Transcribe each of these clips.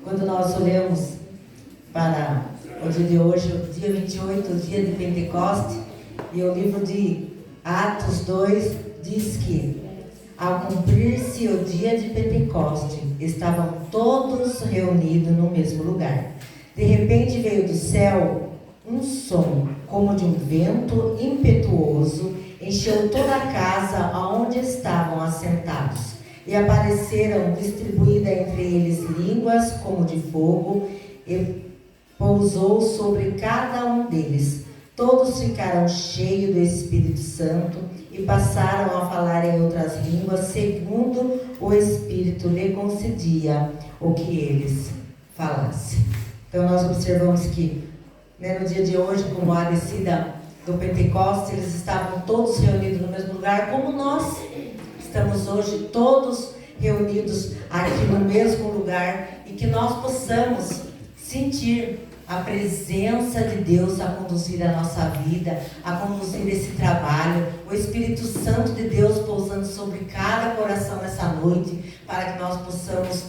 quando nós olhamos para o dia de hoje, o dia 28, o dia de Pentecoste, e o livro de Atos 2 diz que, ao cumprir-se o dia de Pentecoste, estavam todos reunidos no mesmo lugar. De repente veio do céu um som, como de um vento impetuoso, encheu toda a casa onde estavam assentados. E apareceram distribuídas entre eles línguas como de fogo, e pousou sobre cada um deles. Todos ficaram cheios do Espírito Santo e passaram a falar em outras línguas, segundo o Espírito lhe concedia o que eles falassem. Então nós observamos que, no dia de hoje, como a descida do Pentecostes, eles estavam todos reunidos no mesmo lugar, como nós estamos hoje todos reunidos aqui no mesmo lugar, e que nós possamos sentir a presença de Deus a conduzir a nossa vida, a conduzir esse trabalho, o Espírito Santo de Deus pousando sobre cada coração nessa noite, para que nós possamos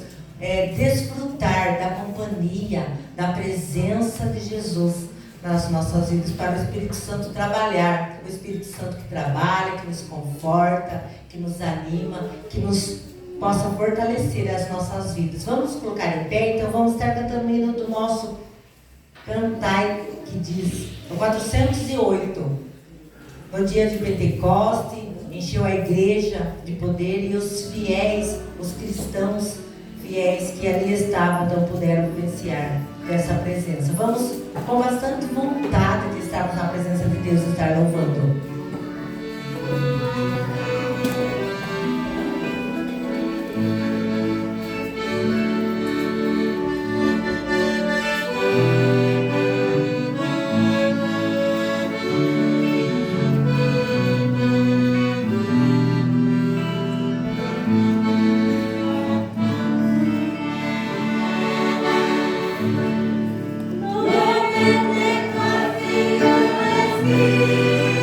desfrutar da companhia, da presença de Jesus nas nossas vidas, para o Espírito Santo trabalhar, o Espírito Santo que trabalha, que nos conforta, que nos anima, que nos possa fortalecer as nossas vidas. Vamos colocar em pé, então vamos estar cantando o hino do nosso Cantai, que diz, no 408, no dia de Pentecoste, encheu a igreja de poder, e os fiéis, os cristãos fiéis que ali estavam, então puderam vivenciar dessa presença. Vamos com bastante vontade de estarmos na presença de Deus e estar louvando. No me dejes, Dios,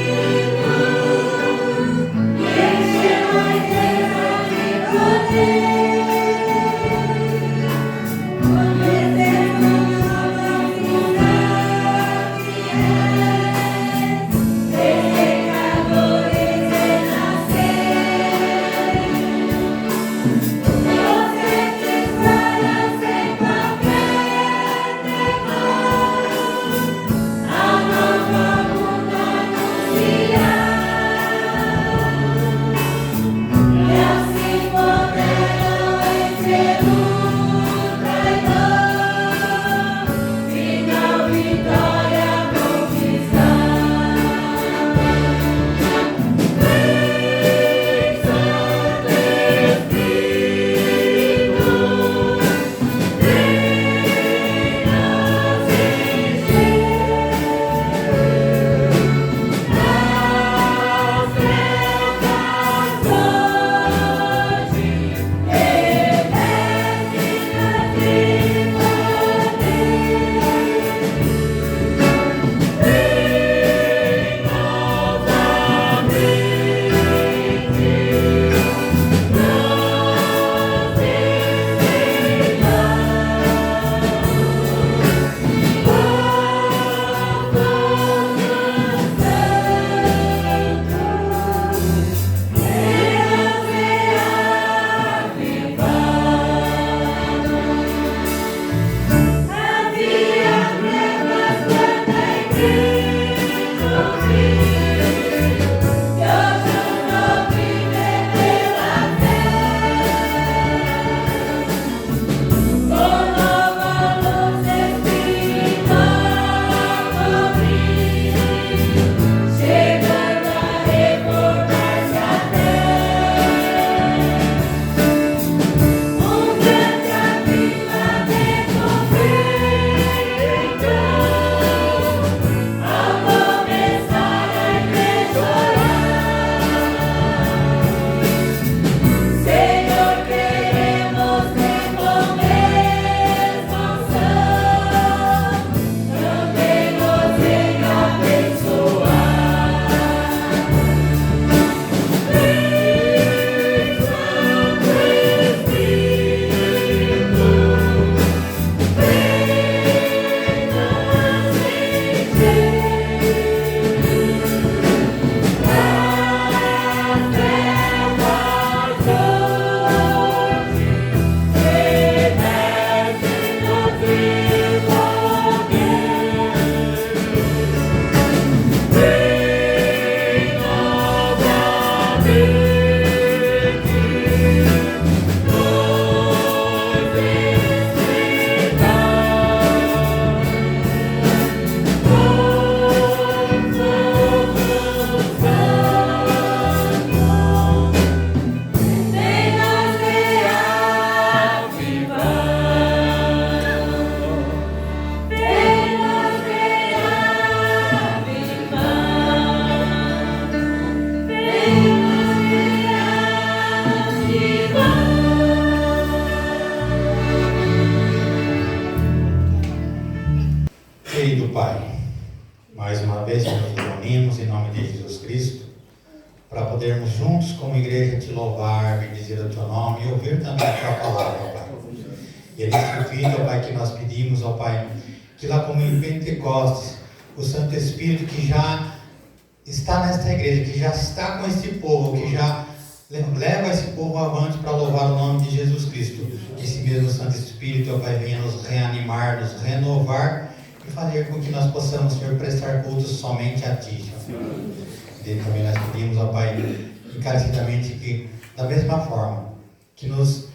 Mais uma vez que nos reunimos em nome de Jesus Cristo, para podermos juntos como igreja te louvar, bendizer o teu nome e ouvir também a tua palavra, ó Pai. E é nesse sentido, ó Pai, que nós pedimos, ó Pai, que lá como em Pentecostes, o Santo Espírito que já está nesta igreja, que já está com este povo, que já leva esse povo avante para louvar o nome de Jesus Cristo. Que esse mesmo Santo Espírito, ó Pai, venha nos reanimar, nos renovar e fazer com que nós possamos, Senhor, prestar cultos somente a Ti, Senhor. E também nós pedimos, ó Pai, encarecidamente que, da mesma forma que nos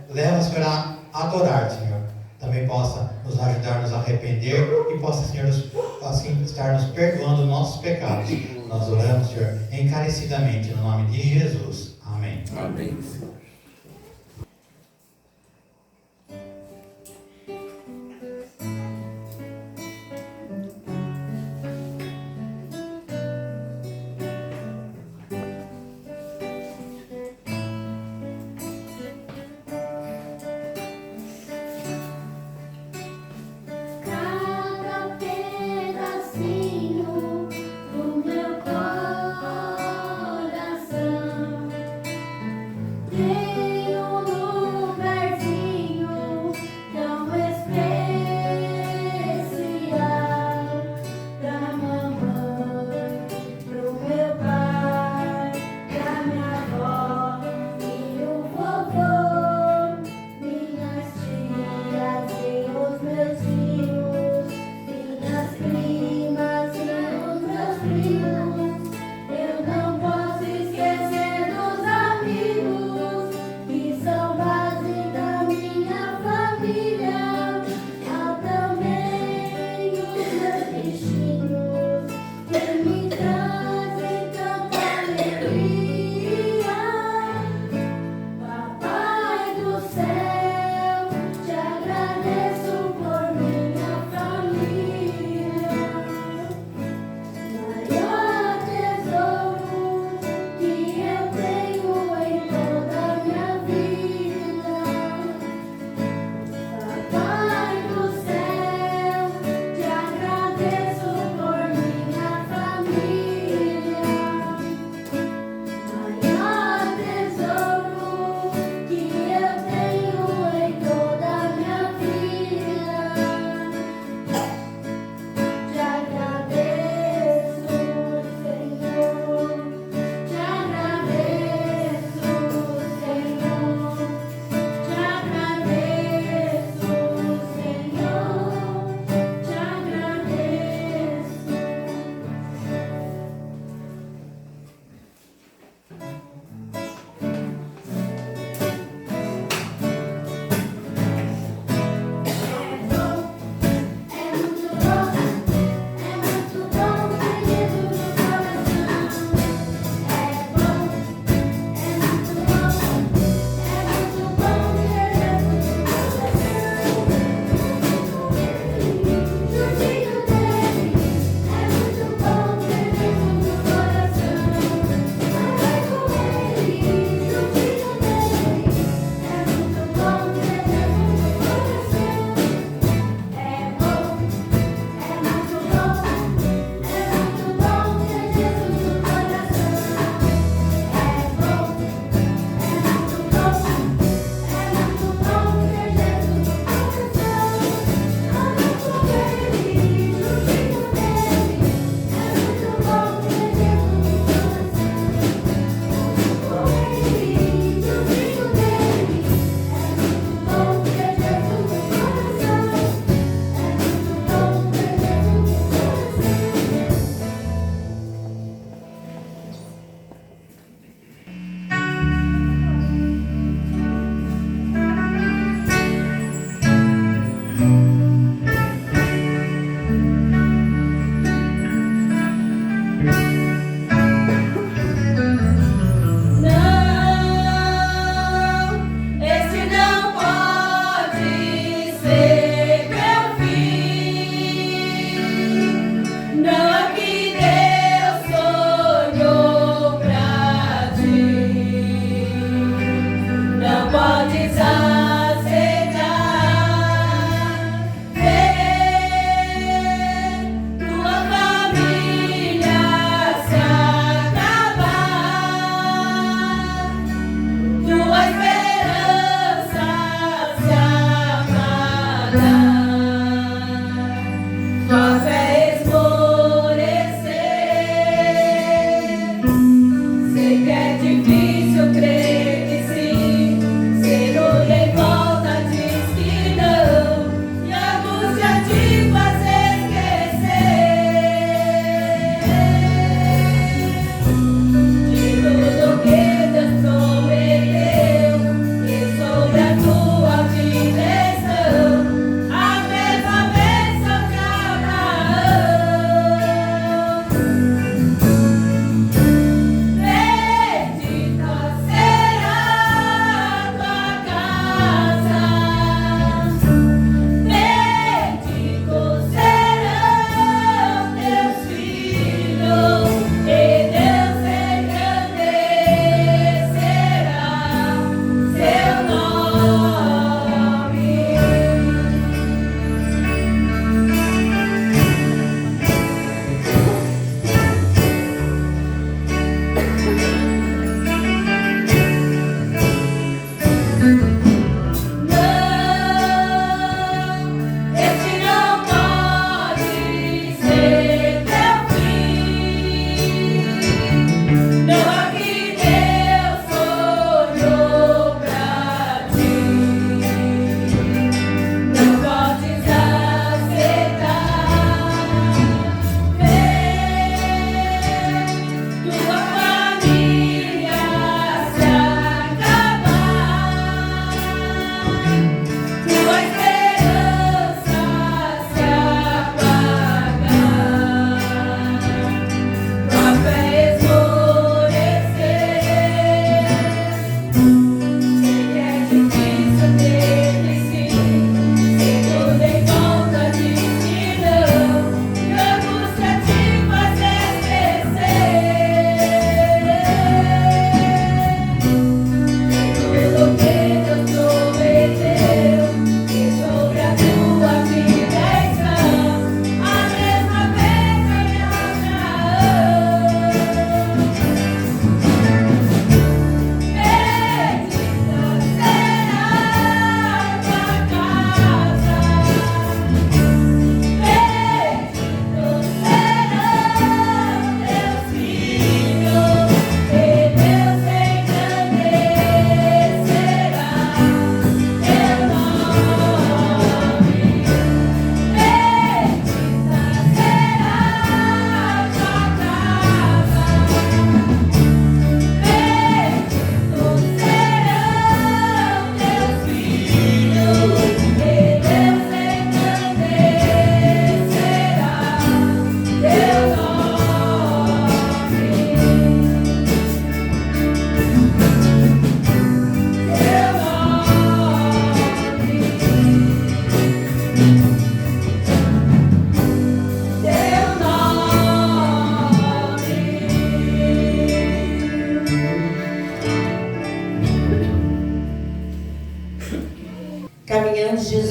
leva, Senhor, a adorar, Senhor, também possa nos ajudar a nos arrepender e possa, Senhor, assim estar nos perdoando nossos pecados. Nós oramos, Senhor, encarecidamente no nome de Jesus. Amém. Amém. Cada pedacinho do meu coração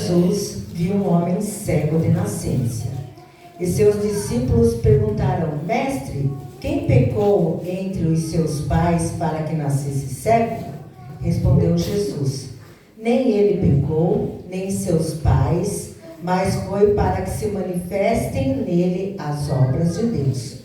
Jesus viu um homem cego de nascença. E seus discípulos perguntaram: Mestre, quem pecou entre os seus pais para que nascesse cego? Respondeu Jesus: Nem ele pecou, nem seus pais, mas foi para que se manifestem nele as obras de Deus.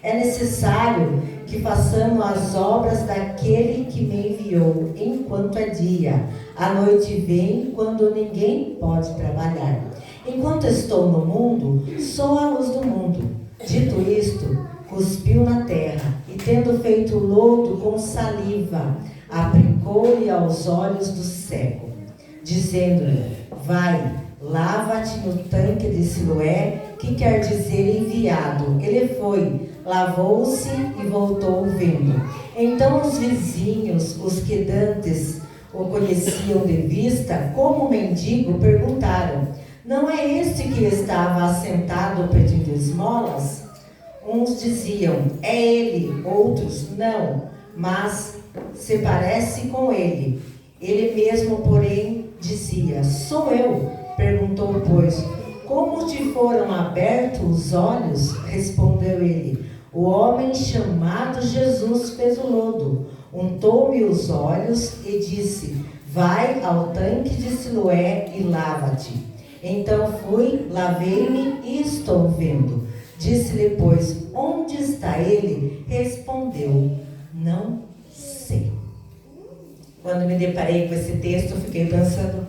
É necessário que façamos as obras daquele que me enviou enquanto é dia. A noite vem quando ninguém pode trabalhar. Enquanto estou no mundo, sou a luz do mundo. Dito isto, cuspiu na terra e, tendo feito lodo com saliva, aplicou-lhe aos olhos do cego, dizendo-lhe: Vai, lava-te no tanque de Siloé, que quer dizer enviado. Ele foi, lavou-se e voltou vendo. Então os vizinhos, os que dantes o conheciam de vista, como mendigo, perguntaram: Não é este que estava assentado pedindo esmolas? Uns diziam: É ele, outros: Não, mas se parece com ele. Ele mesmo, porém, dizia: Sou eu. Perguntou, pois: Como te foram abertos os olhos? Respondeu ele: O homem chamado Jesus fez o lodo, untou-me os olhos e disse: Vai ao tanque de Siloé e lava-te. Então fui, lavei-me e estou vendo. Disse-lhe, pois: Onde está ele? Respondeu: Não sei. Quando me deparei com esse texto, eu fiquei pensando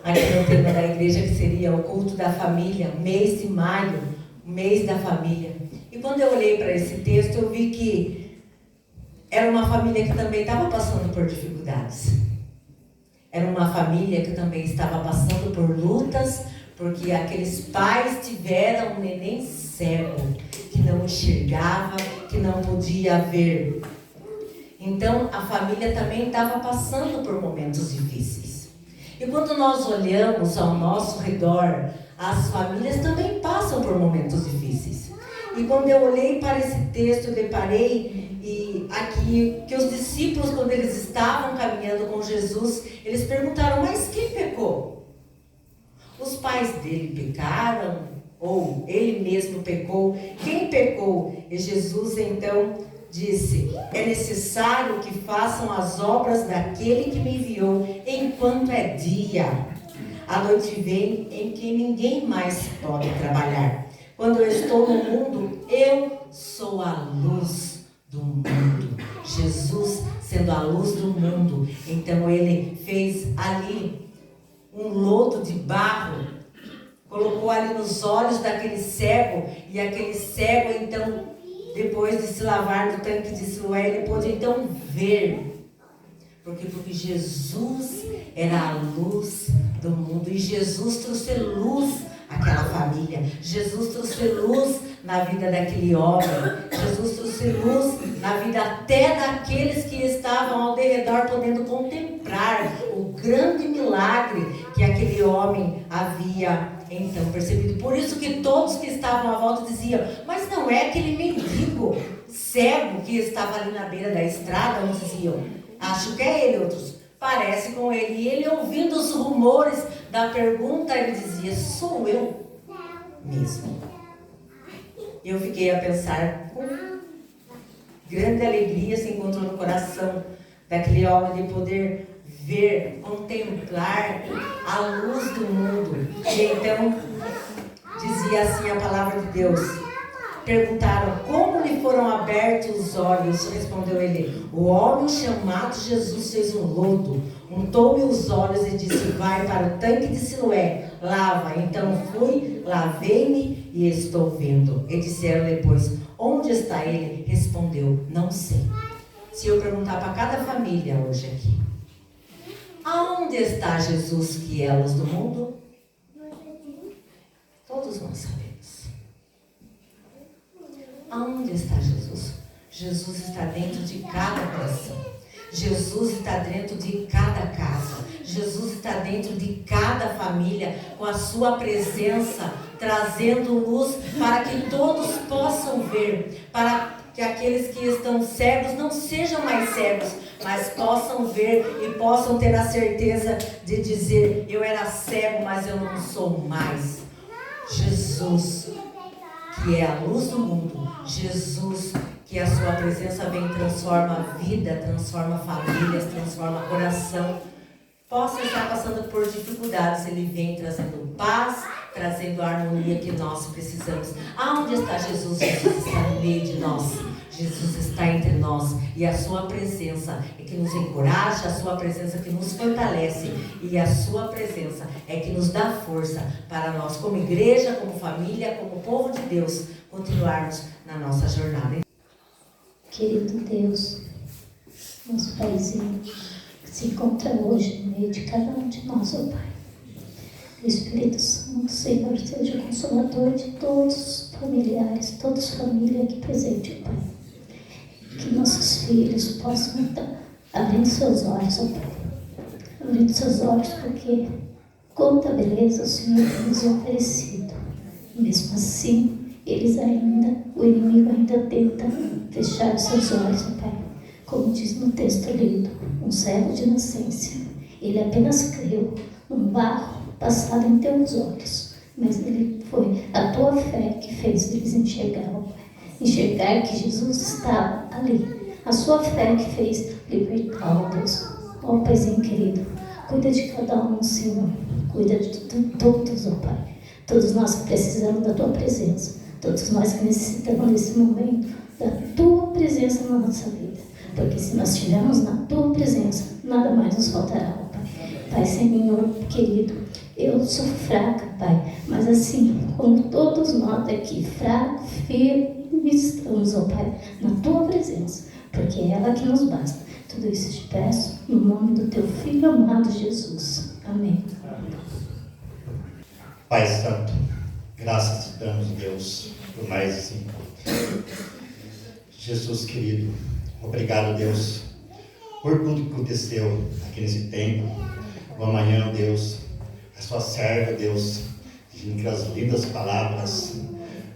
aqui no tema da igreja, que seria o culto da família, mês de maio, mês da família. E quando eu olhei para esse texto, eu vi que era uma família que também estava passando por dificuldades. Era uma família que também estava passando por lutas, porque aqueles pais tiveram um neném cego, que não enxergava, que não podia ver. Então, a família também estava passando por momentos difíceis. E quando nós olhamos ao nosso redor, as famílias também passam por momentos difíceis. E quando eu olhei para esse texto, eu deparei aqui que os discípulos, quando eles estavam caminhando com Jesus, eles perguntaram: Mas quem pecou? Os pais dele pecaram? Ou ele mesmo pecou? Quem pecou? E Jesus então disse: É necessário que façam as obras daquele que me enviou enquanto é dia. A noite vem em que ninguém mais pode trabalhar. Quando eu estou no mundo, eu sou a luz do mundo. Jesus sendo a luz do mundo, então ele fez ali um lodo de barro, colocou ali nos olhos daquele cego, e aquele cego então, depois de se lavar no tanque de Siloé, ele pôde então ver. Porque Jesus era a luz do mundo, e Jesus trouxe luz àquela família. Jesus trouxe luz na vida daquele homem. Jesus trouxe luz na vida até daqueles que estavam ao derredor, podendo contemplar o grande milagre que aquele homem havia então percebido. Por isso que todos que estavam à volta diziam: Mas não é aquele mendigo cego que estava ali na beira da estrada? Uns diziam: Acho que é ele. Outros: Parece com ele. E ele, ouvindo os rumores da pergunta, ele dizia: Sou eu mesmo. Eu fiquei a pensar, com grande alegria se encontrou no coração daquele homem, de poder ver, contemplar a luz do mundo. E então dizia assim a palavra de Deus. Perguntaram: Como lhe foram abertos os olhos? Respondeu ele: O homem chamado Jesus fez um lodo, untou-me os olhos e disse: Vai para o tanque de Siloé, lava. Então fui, lavei-me e estou vendo. E disseram depois: Onde está ele? Respondeu: Não sei. Se eu perguntar para cada família hoje aqui: Aonde está Jesus, que é a luz do mundo? Todos nós sabemos. Aonde está Jesus? Jesus está dentro de cada coração. Jesus está dentro de cada casa. Jesus está dentro de cada família, com a sua presença, trazendo luz para que todos possam ver, para que aqueles que estão cegos não sejam mais cegos, mas possam ver e possam ter a certeza de dizer: eu era cego, mas eu não sou mais. Jesus, que é a luz do mundo, Jesus, que a sua presença vem e transforma a vida, transforma famílias, transforma coração. Possa estar passando por dificuldades, Ele vem trazendo paz, trazendo a harmonia que nós precisamos. Aonde está Jesus? Jesus está no meio de nós. Jesus está entre nós. E a sua presença é que nos encoraja, a sua presença é que nos fortalece. E a sua presença é que nos dá força para nós, como igreja, como família, como povo de Deus, continuarmos na nossa jornada. Querido Deus, nosso Paizinho, que se encontra hoje no meio de cada um de nós, ó Pai. O Espírito Santo, Senhor, seja o consolador de todos os familiares, todos os famílias aqui presentes, ó Pai. Que nossos filhos possam estar abrindo seus olhos, ó Pai. Abrindo seus olhos, porque quanta beleza o Senhor tem nos oferecido. E mesmo assim, o inimigo ainda tenta fechar os seus olhos, ó Pai. Como diz no texto lido, um cego de nascença, ele apenas creu num barro passado em teus olhos, mas foi a tua fé que fez eles enxergar, ó Pai. Enxergar que Jesus estava ali, a sua fé que fez libertar, ó Deus. Ó Paizinho querido, cuida de cada um, Senhor, cuida de todos, ó Pai. Todos nós que precisamos da tua presença, todos nós que necessitamos nesse momento da tua presença na nossa vida, porque se nós estivermos na tua presença, nada mais nos faltará, ó Pai. Pai, Senhor querido, eu sou fraca, Pai, mas assim, como todos nós aqui, fracos, firmes, estamos, ó Pai, na tua presença, porque é ela que nos basta. Tudo isso te peço no nome do teu Filho amado Jesus. Amém. Pai Santo, graças te damos, Deus, por mais esse encontro. Jesus querido, obrigado, Deus, por tudo que aconteceu aqui nesse tempo. O amanhã, Deus, a sua serva, Deus, com as lindas palavras,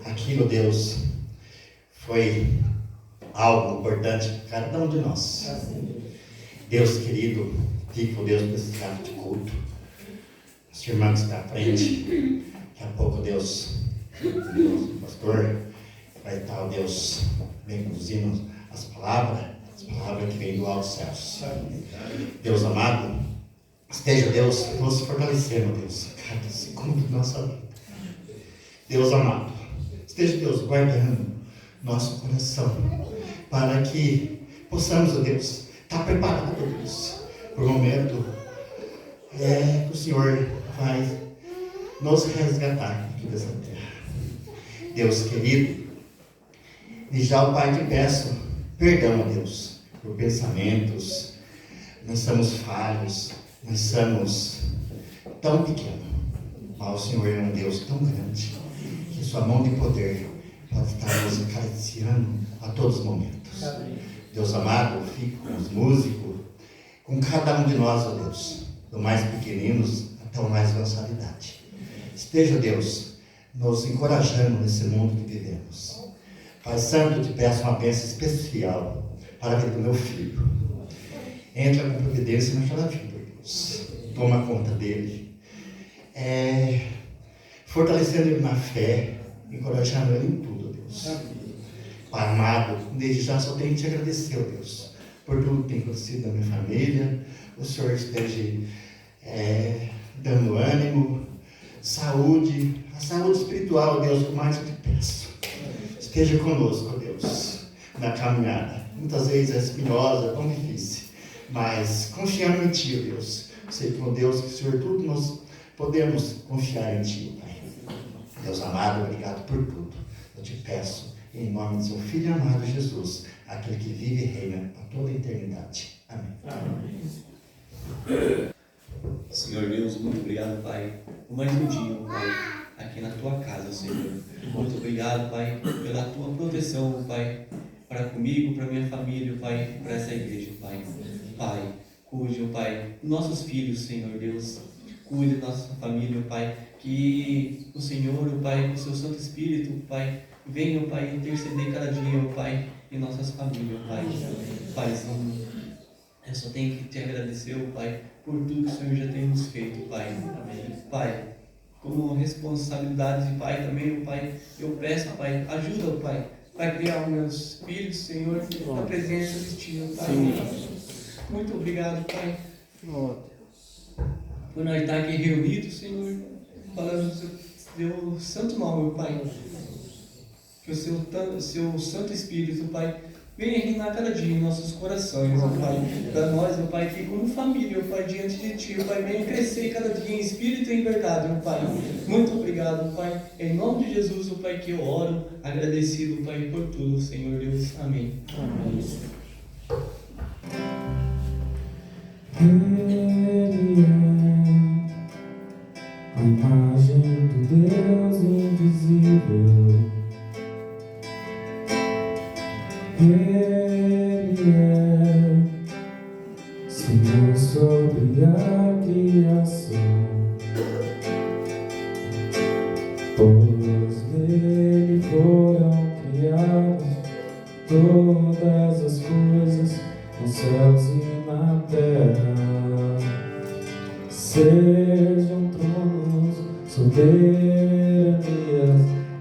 aquilo, Deus, foi algo importante para cada um de nós. Deus querido, fico, Deus, por esse ato de culto. Nosso irmão que está à frente, daqui a pouco, Deus, o pastor, vai estar, Deus, bem conduzindo as palavras que vêm do alto céus. Deus amado, esteja, Deus, nos fortalecendo, Deus, cada segundo de nossa vida. Deus amado, esteja, Deus, guardando nosso coração, para que possamos, Deus, estar preparados, Deus, para o momento que o Senhor vai nos resgatar aqui dessa terra. Deus querido, e já, o Pai, te peço perdão, a Deus, por pensamentos. Nós somos falhos, nós somos tão pequenos, mas o Senhor é um Deus tão grande, que sua mão de poder pode estar nos acariciando a todos os momentos. Deus amado, fique com os músicos, com cada um de nós, ó Deus, do mais pequeninos até o mais avançado idade. Esteja, Deus, nos encorajando nesse mundo que vivemos. Pai Santo, eu te peço uma bênção especial para a vida do meu filho. Entra com providência naquela vida, Deus. Toma conta dele. Fortalecendo ele na fé, encorajando ele em tudo, Deus. Pai amado, desde já só tenho que te agradecer, Deus, por tudo que tem acontecido na minha família. O Senhor esteja dando ânimo, saúde, a saúde espiritual, Deus, o mais eu te peço. Esteja conosco, Deus, na caminhada. Muitas vezes é espinhosa, tão difícil, mas confiando em Ti, Deus. Sei que, Deus, que o Senhor, tudo nós podemos confiar em Ti, Pai. Deus amado, obrigado por tudo. Eu te peço, em nome de seu Filho amado Jesus, aquele que vive e reina a toda a eternidade. Amém. Amém. Senhor Deus, muito obrigado, Pai, por mais um dia, Pai, aqui na Tua casa, Senhor. Muito obrigado, Pai, pela Tua proteção, Pai, para comigo, para minha família, Pai, para essa igreja, Pai. Pai, cuide, Pai, nossos filhos, Senhor Deus, cuide da nossa família, Pai, que o Senhor, Pai, com o Seu Santo Espírito, Pai, venha, Pai, interceder cada dia, Pai, em nossas famílias, Pai. Paizinho, eu só tenho que te agradecer, Pai, por tudo que o Senhor já tem nos feito, Pai. Pai, como responsabilidade de Pai também, Pai, eu peço, Pai, ajuda, Pai, para criar os meus filhos, Senhor, na presença de Ti, Pai. Muito obrigado, Pai, por nós estar aqui reunidos, Senhor, falando do Seu santo nome, Pai. Que o seu Santo Espírito, Pai, venha reinar cada dia em nossos corações, ó Pai. Para nós, ó Pai, que como família, ó Pai, diante de Ti, ó Pai, venha crescer cada dia em espírito e em verdade, ó Pai. Muito obrigado, Pai. Em nome de Jesus, ó Pai, que eu oro, agradecido, Pai, por tudo, Senhor Deus. Amém. Amém. Ele é a imagem do Deus invisível. Ele é Senhor sobre a criação, pois nele foram criadas todas as coisas nos céus e na terra, sejam tronos, soberanias,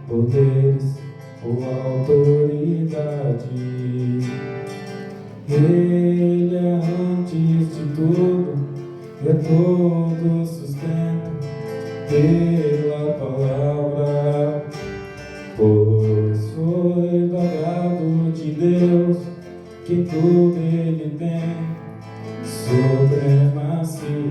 poderes ou autoridade. Ele é antes de tudo e a todo sustenta pela palavra, pois foi do agrado de Deus que tudo Ele tem supremacia.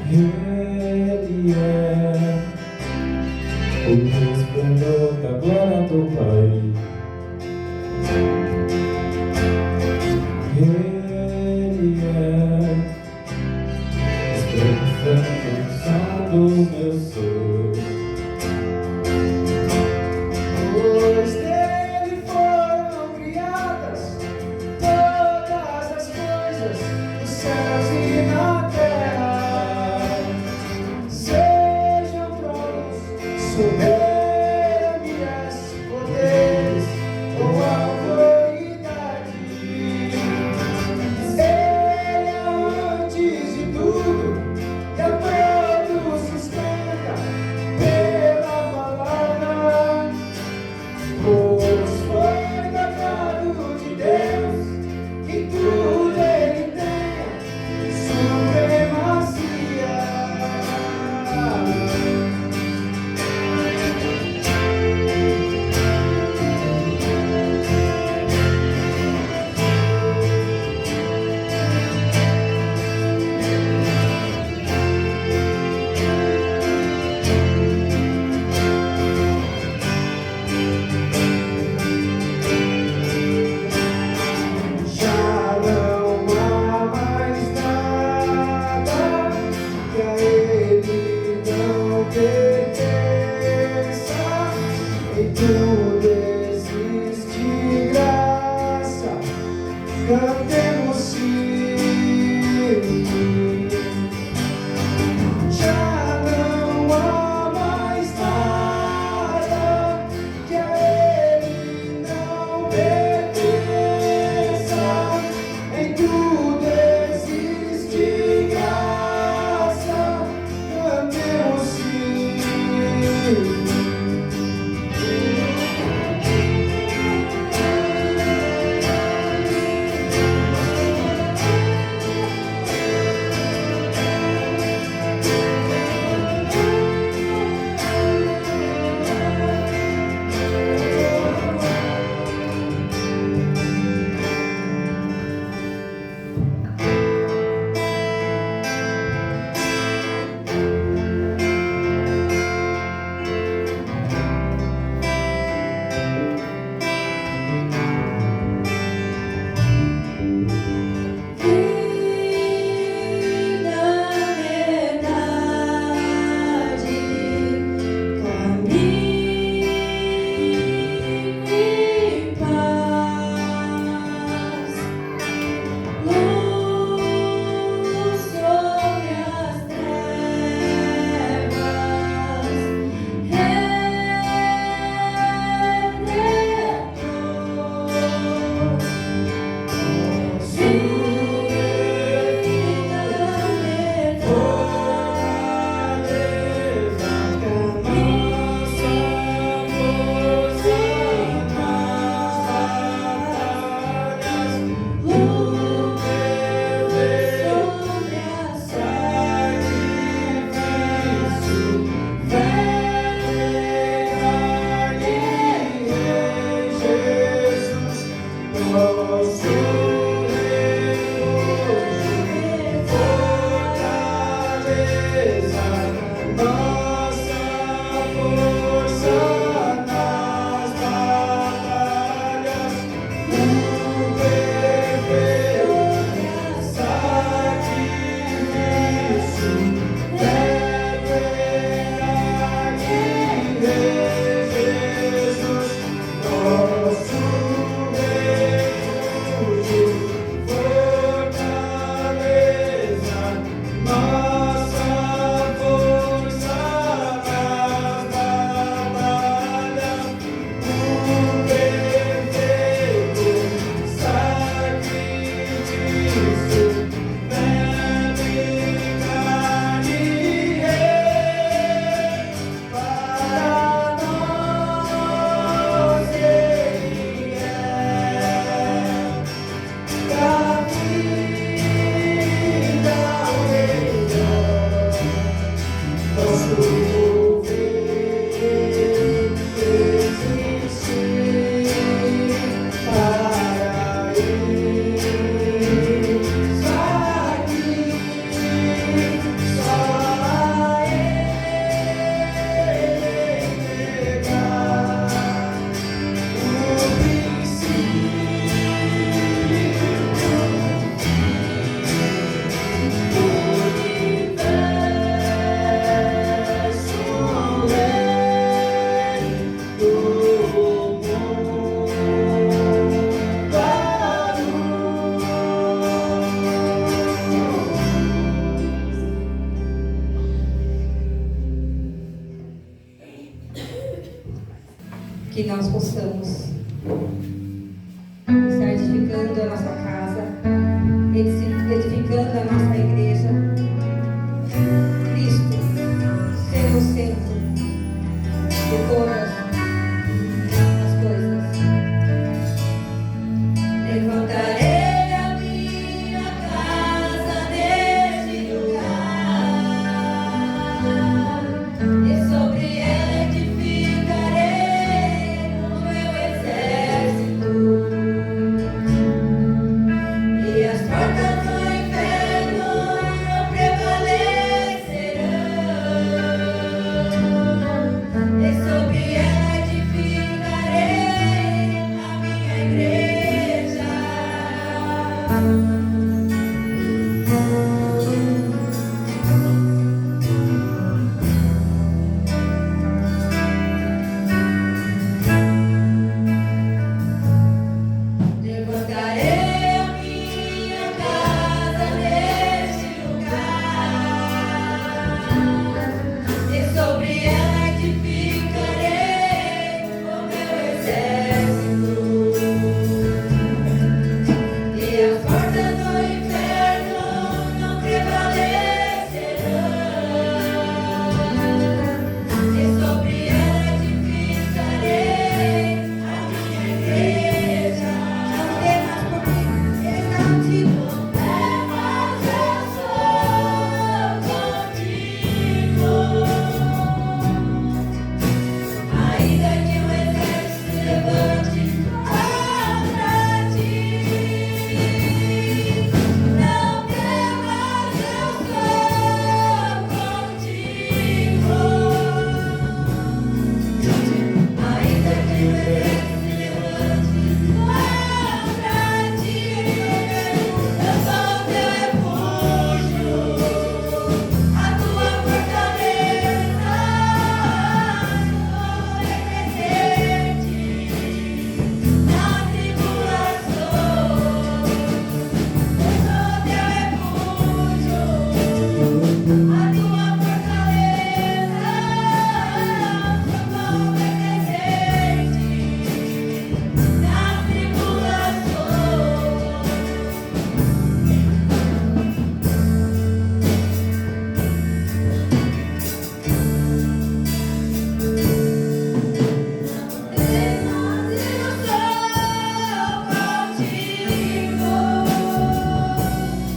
Ele que nós possamos estar edificando a nossa casa, edificando a nossa igreja. Cristo ser o centro de todas as coisas. Levantarei a minha casa neste lugar, e sobre ela edificarei o meu exército, e as portas do inferno não prevalecerão, e sobre ela edificarei a minha igreja. Levantarei a minha casa neste lugar, e sobre ela edificarei o meu exército, e as portas do inferno não prevalecerão, e sobre ela edificarei a minha igreja. Não temas, porque Ele está contigo. Mas eu sou contigo. Ainda que o exército se levante contra ti, não temas, eu sou contigo. Ainda que o exército se levante contra ti, eu sou teu refúgio, a tua fortaleza, vou defender-te na tribulação. Eu sou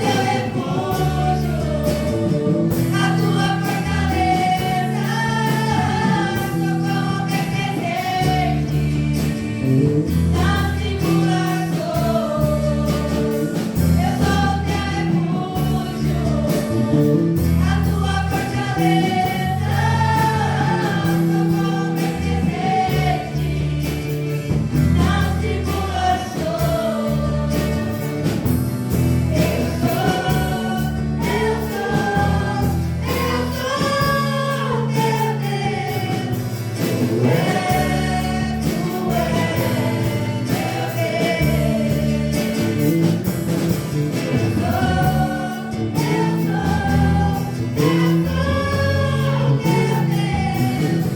teu refúgio, a tua fortaleza, vou defender-te na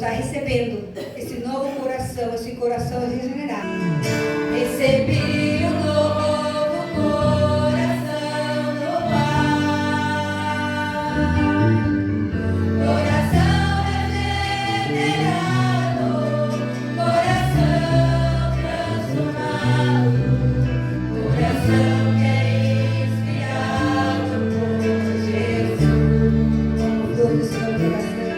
recebendo esse novo coração, esse coração regenerado. Recebi o novo coração do Pai, coração regenerado, coração transformado, coração que é inspirado por Jesus. Todo esse novo coração,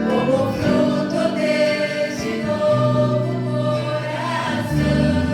como fruto deste novo coração.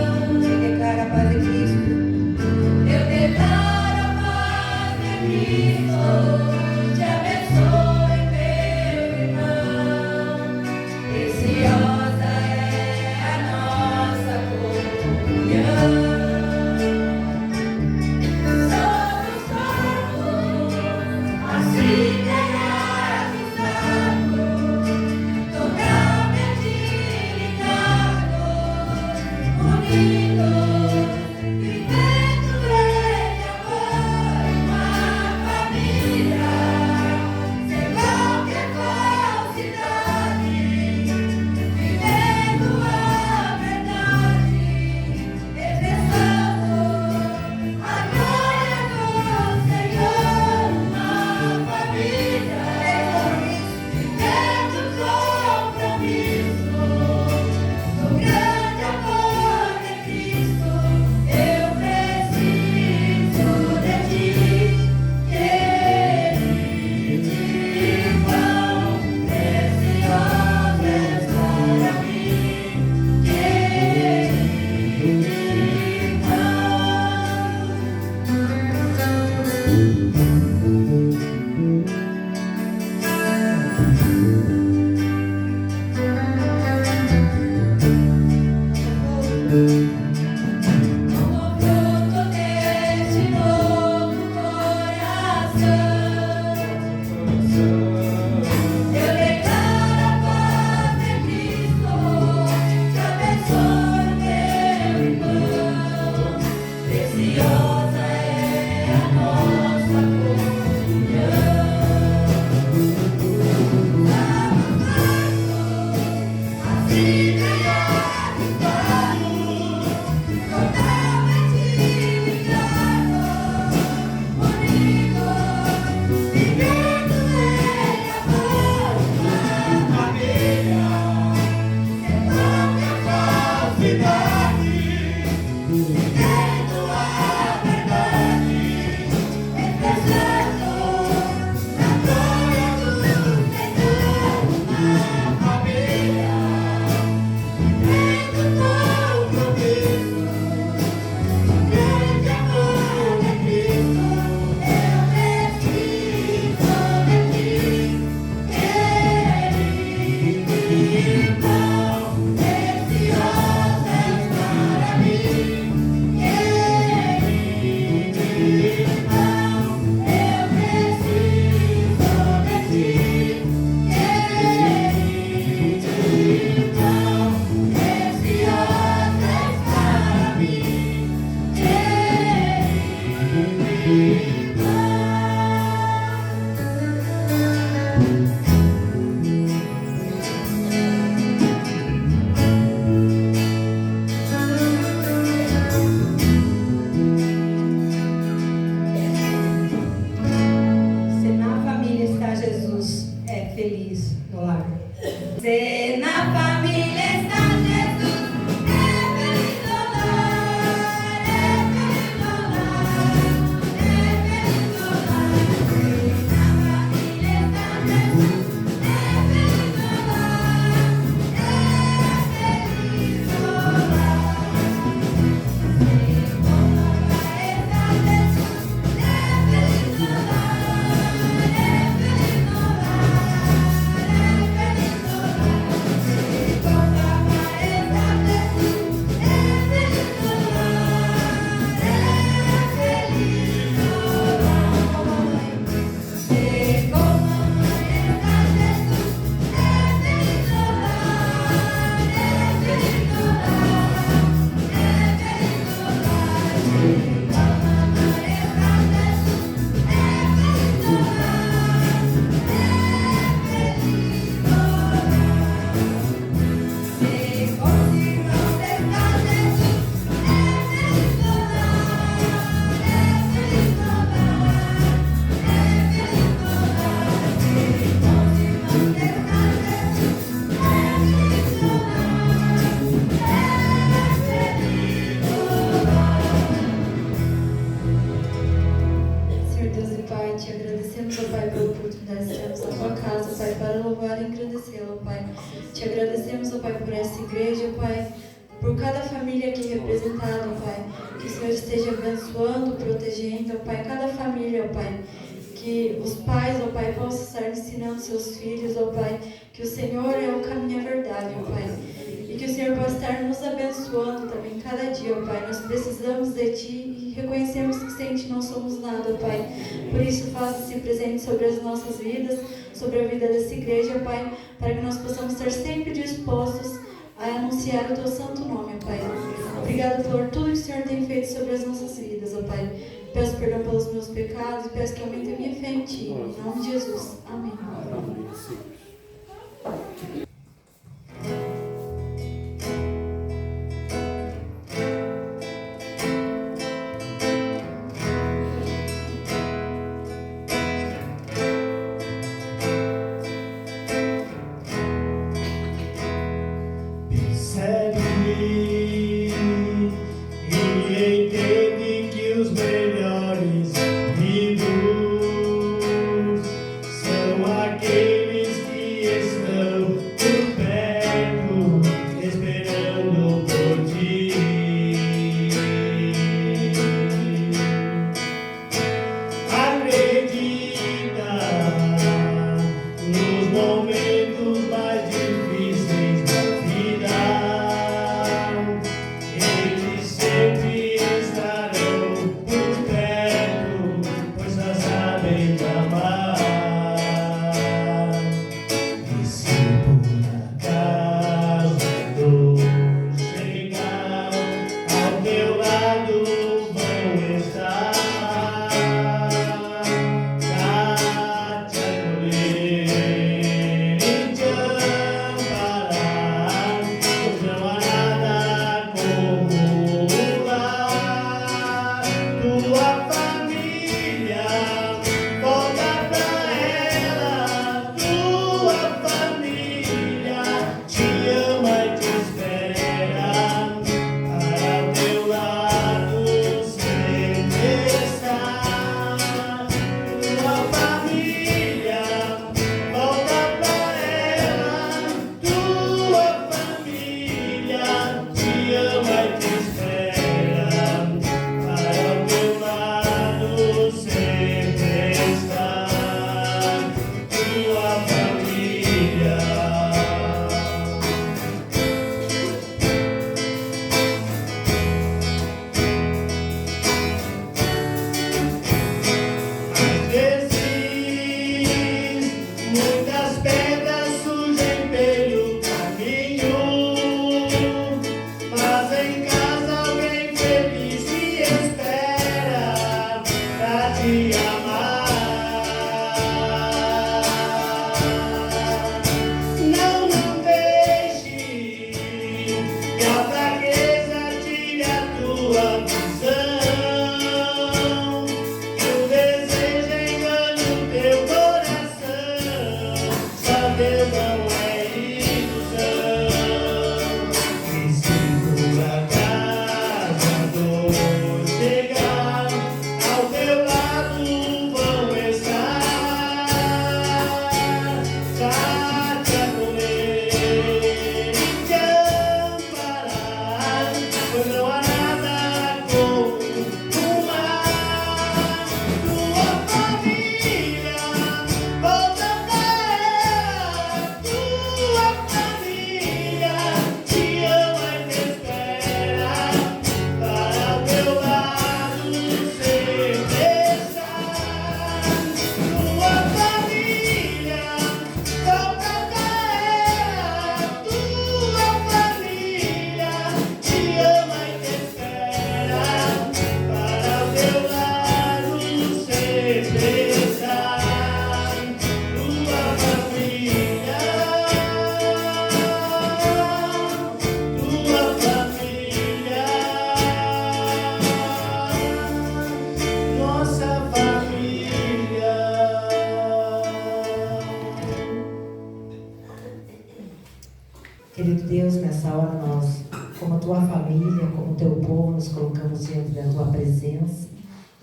Seus filhos, ó Pai, que o Senhor é o caminho e a verdade, ó Pai, e que o Senhor possa estar nos abençoando também cada dia, ó Pai. Nós precisamos de Ti e reconhecemos que sem Ti não somos nada, Pai. Por isso, faça-se presente sobre as nossas vidas, sobre a vida dessa igreja, Pai, para que nós possamos estar sempre dispostos a anunciar o Teu santo nome, Pai. Obrigada por tudo que o Senhor tem feito sobre as nossas vidas, ó Pai. Peço perdão pelos meus pecados e peço que aumente a minha fé em Ti. Em nome de Jesus. Amém. Querido Deus, nessa hora nós, como tua família, como teu povo, nos colocamos diante da tua presença.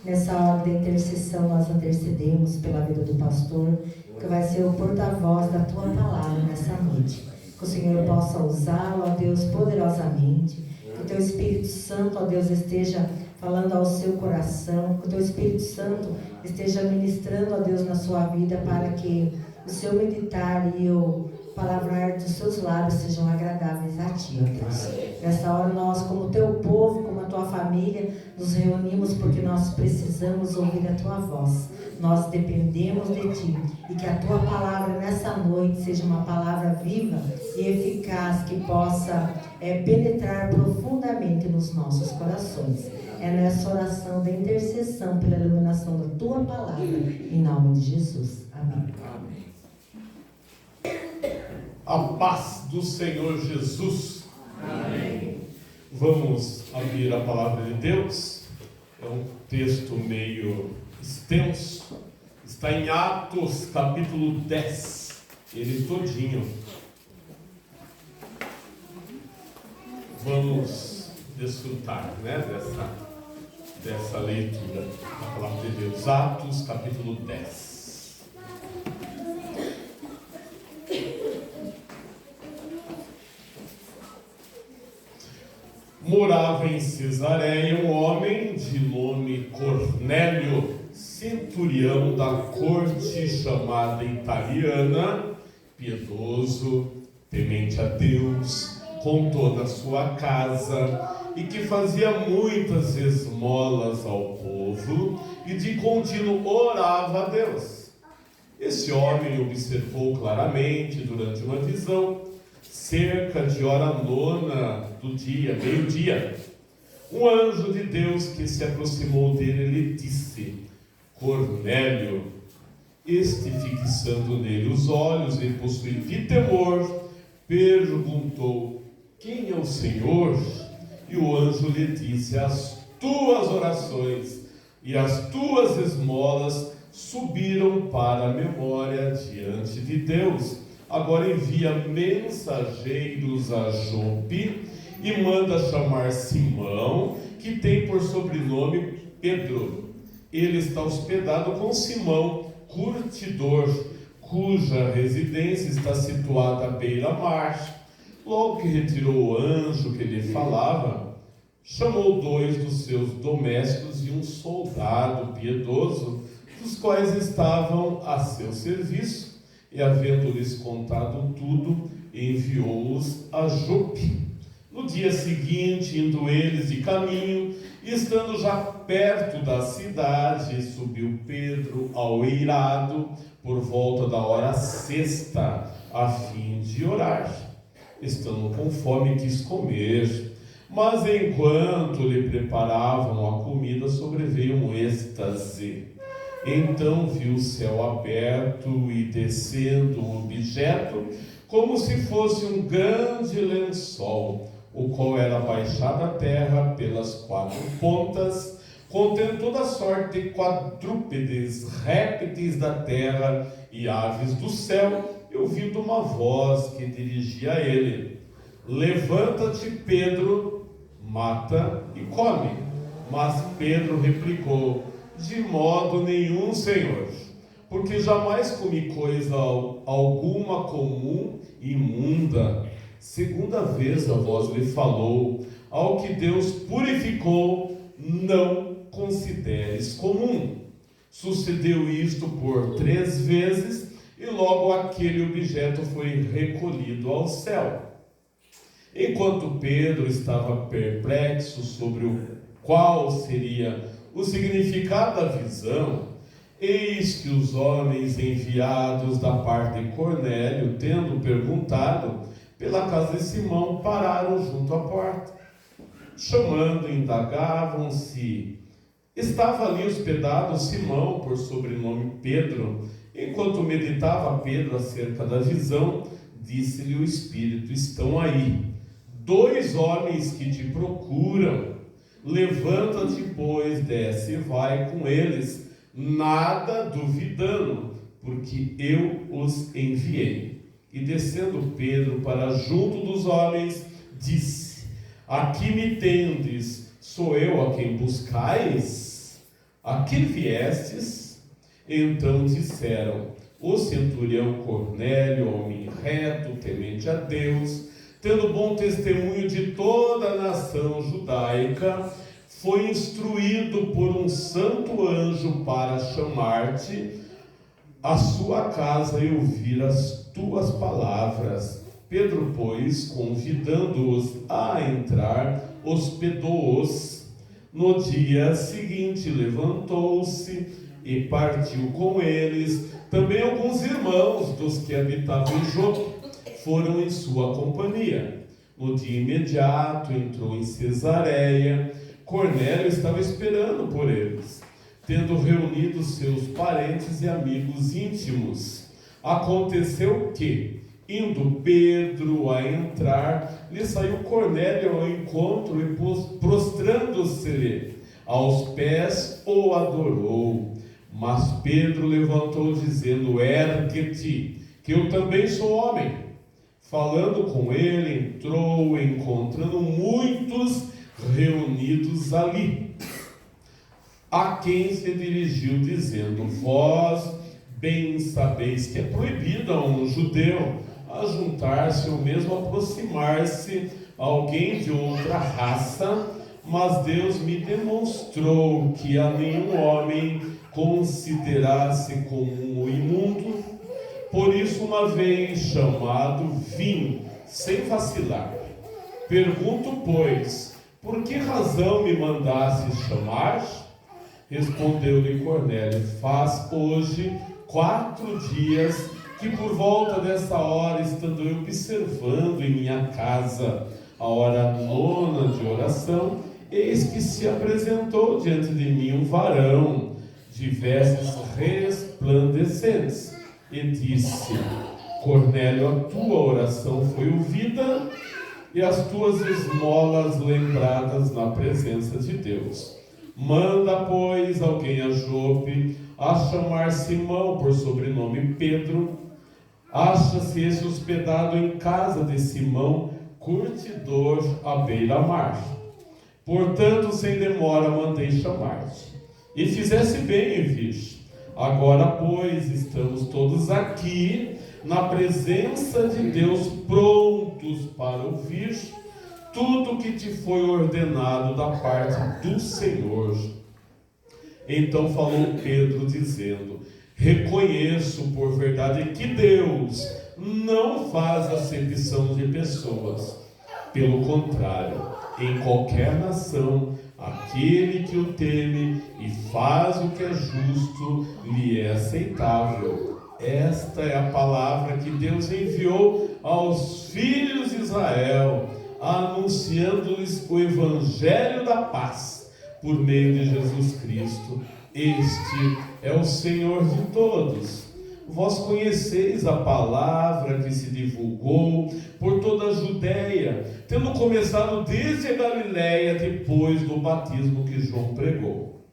Nessa hora de intercessão, nós intercedemos pela vida do pastor, que vai ser o porta-voz da tua palavra nessa noite. Que o Senhor possa usá-lo, ó Deus, poderosamente. Que o teu Espírito Santo, ó Deus, esteja falando ao seu coração. Que o teu Espírito Santo esteja ministrando, ó Deus, na sua vida, para que o seu meditar e o palavrar dos seus lábios sejam agradáveis a Ti, ó Deus. Nessa hora nós, como Teu povo, como a Tua família, nos reunimos porque nós precisamos ouvir a Tua voz. Nós dependemos de Ti e que a Tua palavra nessa noite seja uma palavra viva e eficaz que possa penetrar profundamente nos nossos corações. É nessa oração da intercessão pela iluminação da Tua palavra, em nome de Jesus. Amém. A paz do Senhor Jesus. Amém. Vamos abrir a palavra de Deus. É um texto meio extenso. Está em Atos capítulo 10. Ele todinho. Vamos desfrutar, dessa leitura da palavra de Deus. Atos capítulo 10. Morava em Cesareia um homem de nome Cornélio, centurião da corte chamada italiana, piedoso, temente a Deus, com toda a sua casa, e que fazia muitas esmolas ao povo, e de contínuo orava a Deus. Esse homem observou claramente, durante uma visão, cerca de hora nona do dia, meio-dia, um anjo de Deus que se aproximou dele lhe disse: Cornélio. Este, fixando nele os olhos e possuído de temor, perguntou: quem é o Senhor? E o anjo lhe disse: as tuas orações e as tuas esmolas subiram para a memória diante de Deus. Agora envia mensageiros a Jope e manda chamar Simão, que tem por sobrenome Pedro. Ele está hospedado com Simão, curtidor, cuja residência está situada à beira-mar. Logo que retirou o anjo que lhe falava, chamou 2 dos seus domésticos e um soldado piedoso, dos quais estavam a seu serviço, e havendo-lhes contado tudo, enviou-os a Jope. No dia seguinte, indo eles de caminho, e estando já perto da cidade, subiu Pedro ao eirado, por volta da hora sexta, a fim de orar. Estando com fome, quis comer, mas enquanto lhe preparavam a comida, sobreveio um êxtase. Então viu o céu aberto e descendo um objeto, como se fosse um grande lençol, o qual era baixado à terra pelas 4 pontas, contendo toda sorte de quadrúpedes, répteis da terra e aves do céu, e ouvindo uma voz que dirigia a ele: levanta-te, Pedro, mata e come. Mas Pedro replicou: de modo nenhum, Senhor, porque jamais comi coisa alguma comum e imunda. Segunda vez a voz lhe falou: ao que Deus purificou, não consideres comum. Sucedeu isto por 3 vezes, e logo aquele objeto foi recolhido ao céu. Enquanto Pedro estava perplexo sobre o qual seria o significado da visão, eis que os homens enviados da parte de Cornélio, tendo perguntado pela casa de Simão, pararam junto à porta. Chamando, indagavam se estava ali hospedado Simão, por sobrenome Pedro. Enquanto meditava Pedro acerca da visão, disse-lhe o Espírito: estão aí 2 homens que te procuram. Levanta-te, pois, desce e vai com eles, nada duvidando, porque eu os enviei. E descendo Pedro para junto dos homens, disse: aqui me tendes, sou eu a quem buscais? A que viestes? Então disseram: o centurião Cornélio, homem reto, temente a Deus, tendo bom testemunho de toda a nação judaica, foi instruído por um santo anjo para chamar-te, a sua casa e ouvir as tuas palavras. Pedro, pois, convidando-os a entrar, hospedou-os. No dia seguinte, levantou-se e partiu com eles. Também alguns irmãos dos que habitavam em Jope foram em sua companhia. No dia imediato, entrou em Cesareia. Cornélio estava esperando por eles, tendo reunido seus parentes e amigos íntimos. Aconteceu que, indo Pedro a entrar, lhe saiu Cornélio ao encontro e, prostrando-se-lhe aos pés, o adorou. Mas Pedro levantou, dizendo: ergue-te, que eu também sou homem. Falando com ele, entrou, encontrando muitos reunidos ali, a quem se dirigiu, dizendo: vós bem sabeis que é proibido a um judeu ajuntar-se ou mesmo aproximar-se a alguém de outra raça, mas Deus me demonstrou que a nenhum homem considerasse como o imundo. Por isso, uma vez chamado, vim sem vacilar. Pergunto, pois, por que razão me mandastes chamar? Respondeu-lhe Cornélio: faz hoje 4 dias que por volta dessa hora, estando eu observando em minha casa a hora 9ª de oração, eis que se apresentou diante de mim um varão de vestes resplandecentes e disse: Cornélio, a tua oração foi ouvida e as tuas esmolas lembradas na presença de Deus. Manda, pois, alguém a Jope a chamar Simão, por sobrenome Pedro. Acha-se esse hospedado em casa de Simão, curtidor à beira-mar. Portanto, sem demora, mandei chamar-te. E fizesse bem em vir. Agora, pois, estamos todos aqui, na presença de Deus, prontos para ouvir tudo o que te foi ordenado da parte do Senhor. Então falou Pedro, dizendo: reconheço por verdade que Deus não faz acepção de pessoas. Pelo contrário, em qualquer nação, aquele que o teme e faz o que é justo lhe é aceitável. Esta é a palavra que Deus enviou aos filhos de Israel, anunciando-lhes o evangelho da paz por meio de Jesus Cristo. Este é o Senhor de todos. Vós conheceis a palavra que se divulgou por toda a Judéia, tendo começado desde a Galiléia, depois do batismo que João pregou.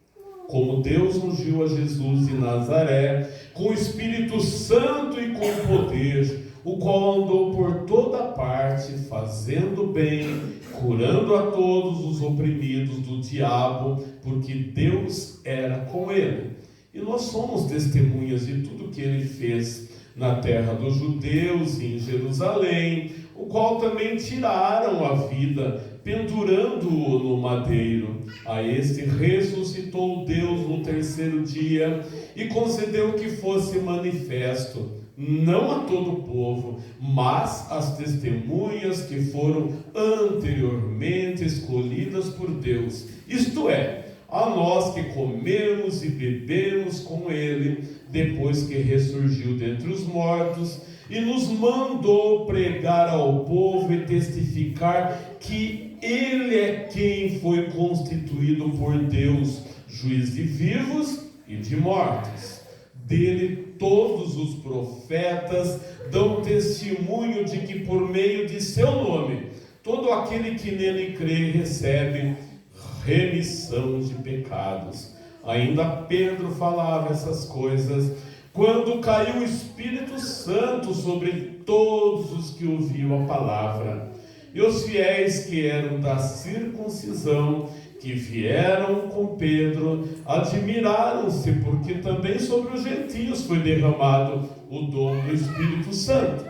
Como Deus ungiu a Jesus de Nazaré com o Espírito Santo e com poder, o qual andou por toda parte, fazendo bem, curando a todos os oprimidos do diabo, porque Deus era com ele. E nós somos testemunhas de tudo que ele fez na terra dos judeus e em Jerusalém, o qual também tiraram a vida, pendurando-o no madeiro. A este ressuscitou Deus no 3º dia e concedeu que fosse manifesto, não a todo o povo, mas às testemunhas que foram anteriormente escolhidas por Deus, isto é, a nós que comemos e bebemos com ele, depois que ressurgiu dentre os mortos, e nos mandou pregar ao povo e testificar que ele é quem foi constituído por Deus, juiz de vivos e de mortos. Dele todos os profetas dão testemunho de que por meio de seu nome, todo aquele que nele crê recebe remissão de pecados. Ainda Pedro falava essas coisas quando caiu o Espírito Santo sobre todos os que ouviam a palavra. E os fiéis que eram da circuncisão, que vieram com Pedro, admiraram-se, porque também sobre os gentios foi derramado o dom do Espírito Santo.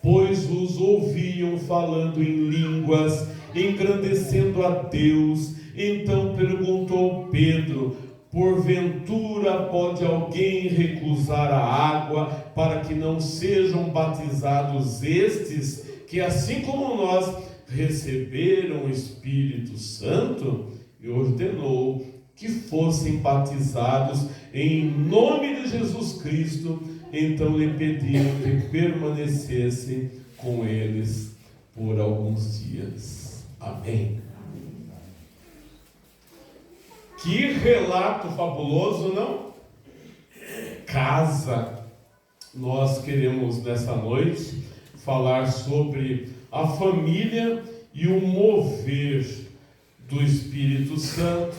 Pois os ouviam falando em línguas, engrandecendo a Deus. Então perguntou Pedro: Porventura pode alguém recusar a água para que não sejam batizados estes, que assim como nós receberam o Espírito Santo? E ordenou que fossem batizados em nome de Jesus Cristo. Então lhe pediram que permanecessem com eles por alguns dias. Amém. Que relato fabuloso, não? Casa. Nós queremos nessa noite falar sobre a família e o mover do Espírito Santo.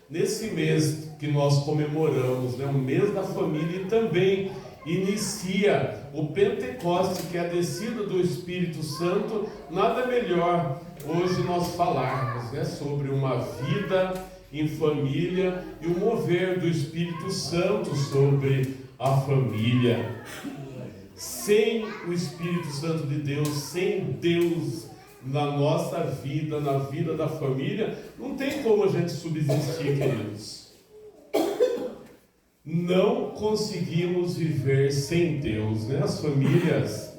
Nesse mês que nós comemoramos, o mês da família, e também inicia o Pentecoste, que é a descida do Espírito Santo. Nada melhor hoje nós falarmos sobre uma vida em família e o mover do Espírito Santo sobre a família. Sem o Espírito Santo de Deus, sem Deus na nossa vida, na vida da família, não tem como a gente subsistir, queridos. Não conseguimos viver sem Deus, As famílias,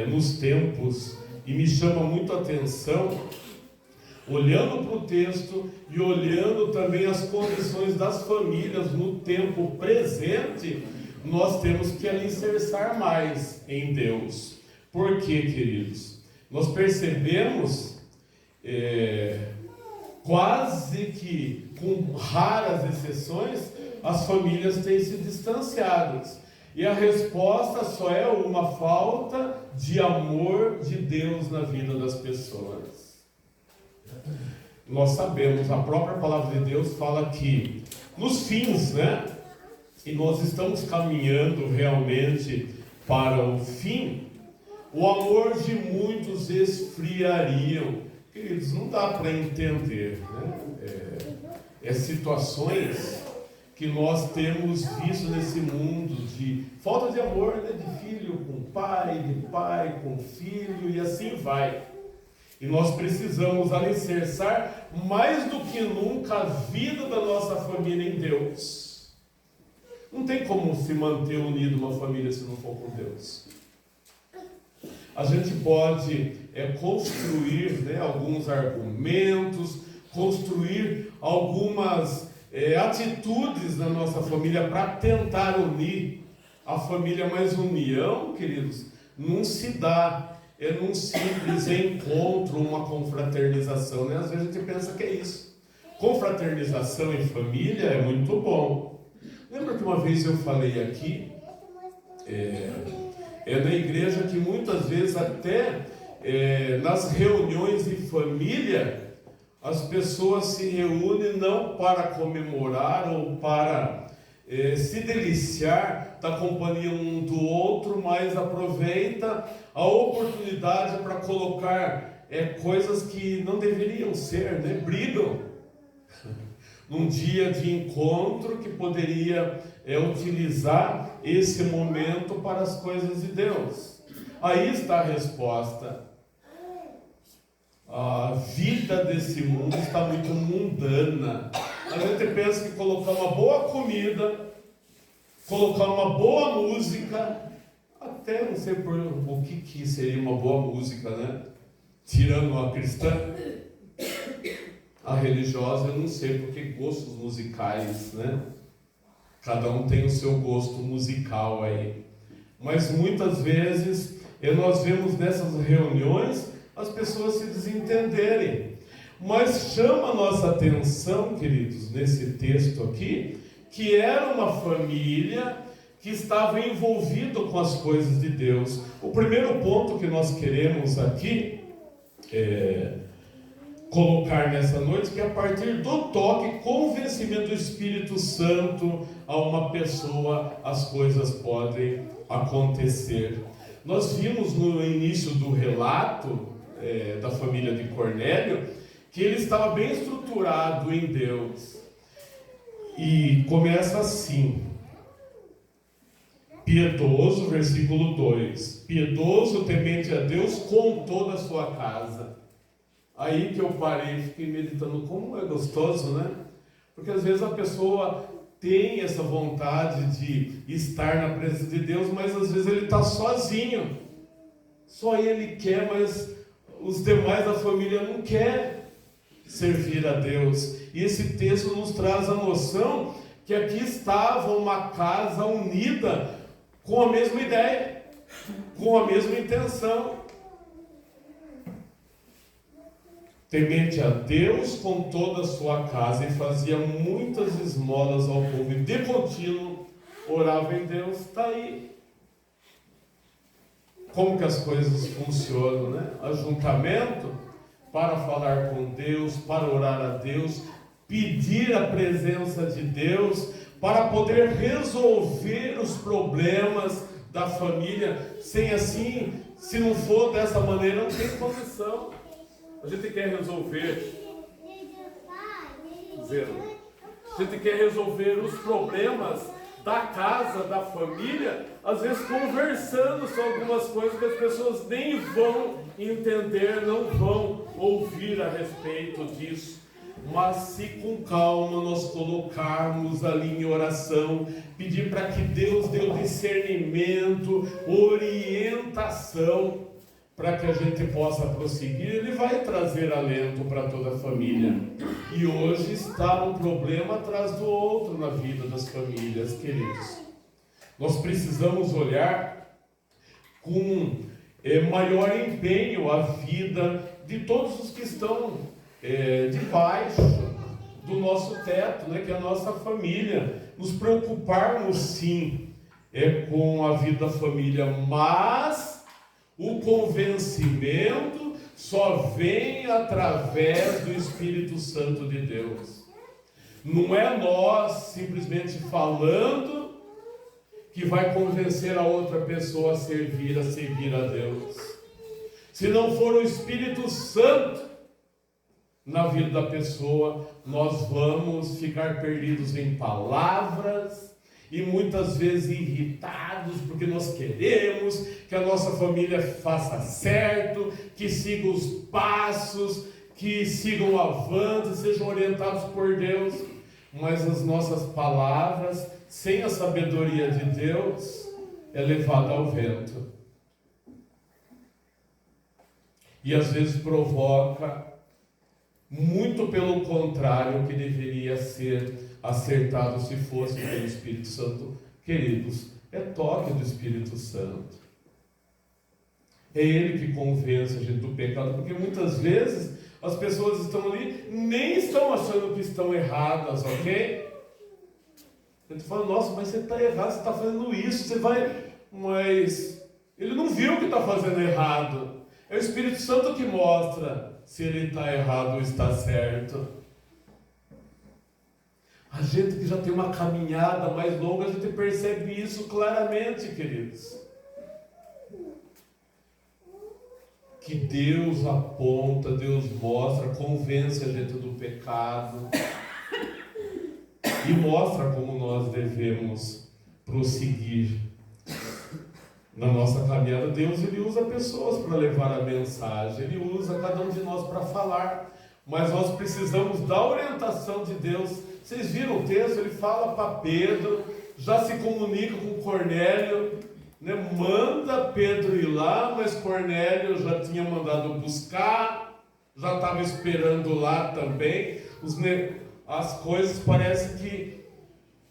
nos tempos, e me chama muito a atenção, olhando para o texto e olhando também as condições das famílias no tempo presente, nós temos que alicerçar mais em Deus. Por quê, queridos? Nós percebemos, quase que com raras exceções, as famílias têm se distanciado. E a resposta só é uma falta de amor de Deus na vida das pessoas. Nós sabemos, a própria palavra de Deus fala que nos fins, e nós estamos caminhando realmente para o fim, o amor de muitos esfriariam. Queridos, não dá para entender, situações que nós temos visto nesse mundo de falta de amor, de filho com pai, de pai com filho, e assim vai. E nós precisamos alicerçar mais do que nunca a vida da nossa família em Deus. Não tem como se manter unido uma família se não for com Deus. A gente pode construir alguns argumentos, construir algumas atitudes na nossa família para tentar unir a família, mas união, queridos, não se dá num simples encontro, uma confraternização, Às vezes a gente pensa que é isso. Confraternização em família é muito bom. Lembra que uma vez eu falei aqui, na igreja, que muitas vezes até nas reuniões em família, as pessoas se reúnem não para comemorar ou para se deliciar da companhia um do outro, mas aproveita a oportunidade para colocar coisas que não deveriam ser, brigam num dia de encontro que poderia utilizar esse momento para as coisas de Deus. Aí está a resposta. A vida desse mundo está muito mundana. A gente pensa que colocar uma boa comida, colocar uma boa música, até não sei por o que seria uma boa música, Tirando a cristã, a religiosa, eu não sei, porque gostos musicais, Cada um tem o seu gosto musical aí. Mas muitas vezes nós vemos nessas reuniões as pessoas se desentenderem. Mas chama a nossa atenção, queridos, nesse texto aqui, que era uma família que estava envolvida com as coisas de Deus. O primeiro ponto que nós queremos aqui colocar nessa noite, que a partir do toque, convencimento do Espírito Santo a uma pessoa, as coisas podem acontecer. Nós vimos no início do relato da família de Cornélio, que ele estava bem estruturado em Deus. E começa assim: piedoso, versículo 2, piedoso, temente a Deus com toda a sua casa. Aí que eu parei e fiquei meditando como é gostoso, Porque às vezes a pessoa tem essa vontade de estar na presença de Deus, mas às vezes ele está sozinho. Só ele quer, mas os demais da família não querem servir a Deus. E esse texto nos traz a noção que aqui estava uma casa unida com a mesma ideia, com a mesma intenção. Temente a Deus com toda a sua casa, e fazia muitas esmolas ao povo, e de contínuo orava em Deus. Está aí como que as coisas funcionam, né? Ajuntamento para falar com Deus, para orar a Deus, pedir a presença de Deus, para poder resolver os problemas da família. Sem assim, se não for dessa maneira, não tem condição. A gente quer resolver, a gente quer resolver os problemas da casa, da família, às vezes conversando sobre algumas coisas que as pessoas nem vão entender, não vão ouvir a respeito disso. Mas se com calma nós colocarmos ali em oração, pedir para que Deus dê o discernimento, orientação, para que a gente possa prosseguir, Ele vai trazer alento para toda a família. E hoje está um problema atrás do outro na vida das famílias, queridos. Nós precisamos olhar com maior empenho a vida de todos os que estão debaixo do nosso teto, né, que é a nossa família. Nos preocuparmos sim com a vida da família, mas o convencimento só vem através do Espírito Santo de Deus. Não é nós simplesmente falando que vai convencer a outra pessoa a servir a Deus. Se não for o Espírito Santo na vida da pessoa, nós vamos ficar perdidos em palavras e muitas vezes irritados, porque nós queremos que a nossa família faça certo, que siga os passos, que sigam o avanço, sejam orientados por Deus. Mas as nossas palavras, sem a sabedoria de Deus, é levada ao vento. E às vezes provoca, muito pelo contrário, o que deveria ser acertado se fosse pelo Espírito Santo. Queridos, é toque do Espírito Santo. É Ele que convence a gente do pecado, porque muitas vezes as pessoas estão ali, nem estão achando que estão erradas, ok? A gente fala, nossa, mas você está errado, você está fazendo isso, você vai... Mas ele não viu que está fazendo errado. É o Espírito Santo que mostra se ele está errado ou está certo. A gente que já tem uma caminhada mais longa, a gente percebe isso claramente, queridos. Que Deus aponta, Deus mostra, convence a gente do pecado e mostra como nós devemos prosseguir na nossa caminhada. Deus, Ele usa pessoas para levar a mensagem, Ele usa cada um de nós para falar, mas nós precisamos da orientação de Deus. Vocês viram o texto? Ele fala para Pedro, já se comunica com Cornélio, né? Manda Pedro ir lá, mas Cornélio já tinha mandado buscar, já estava esperando lá também. As coisas parecem que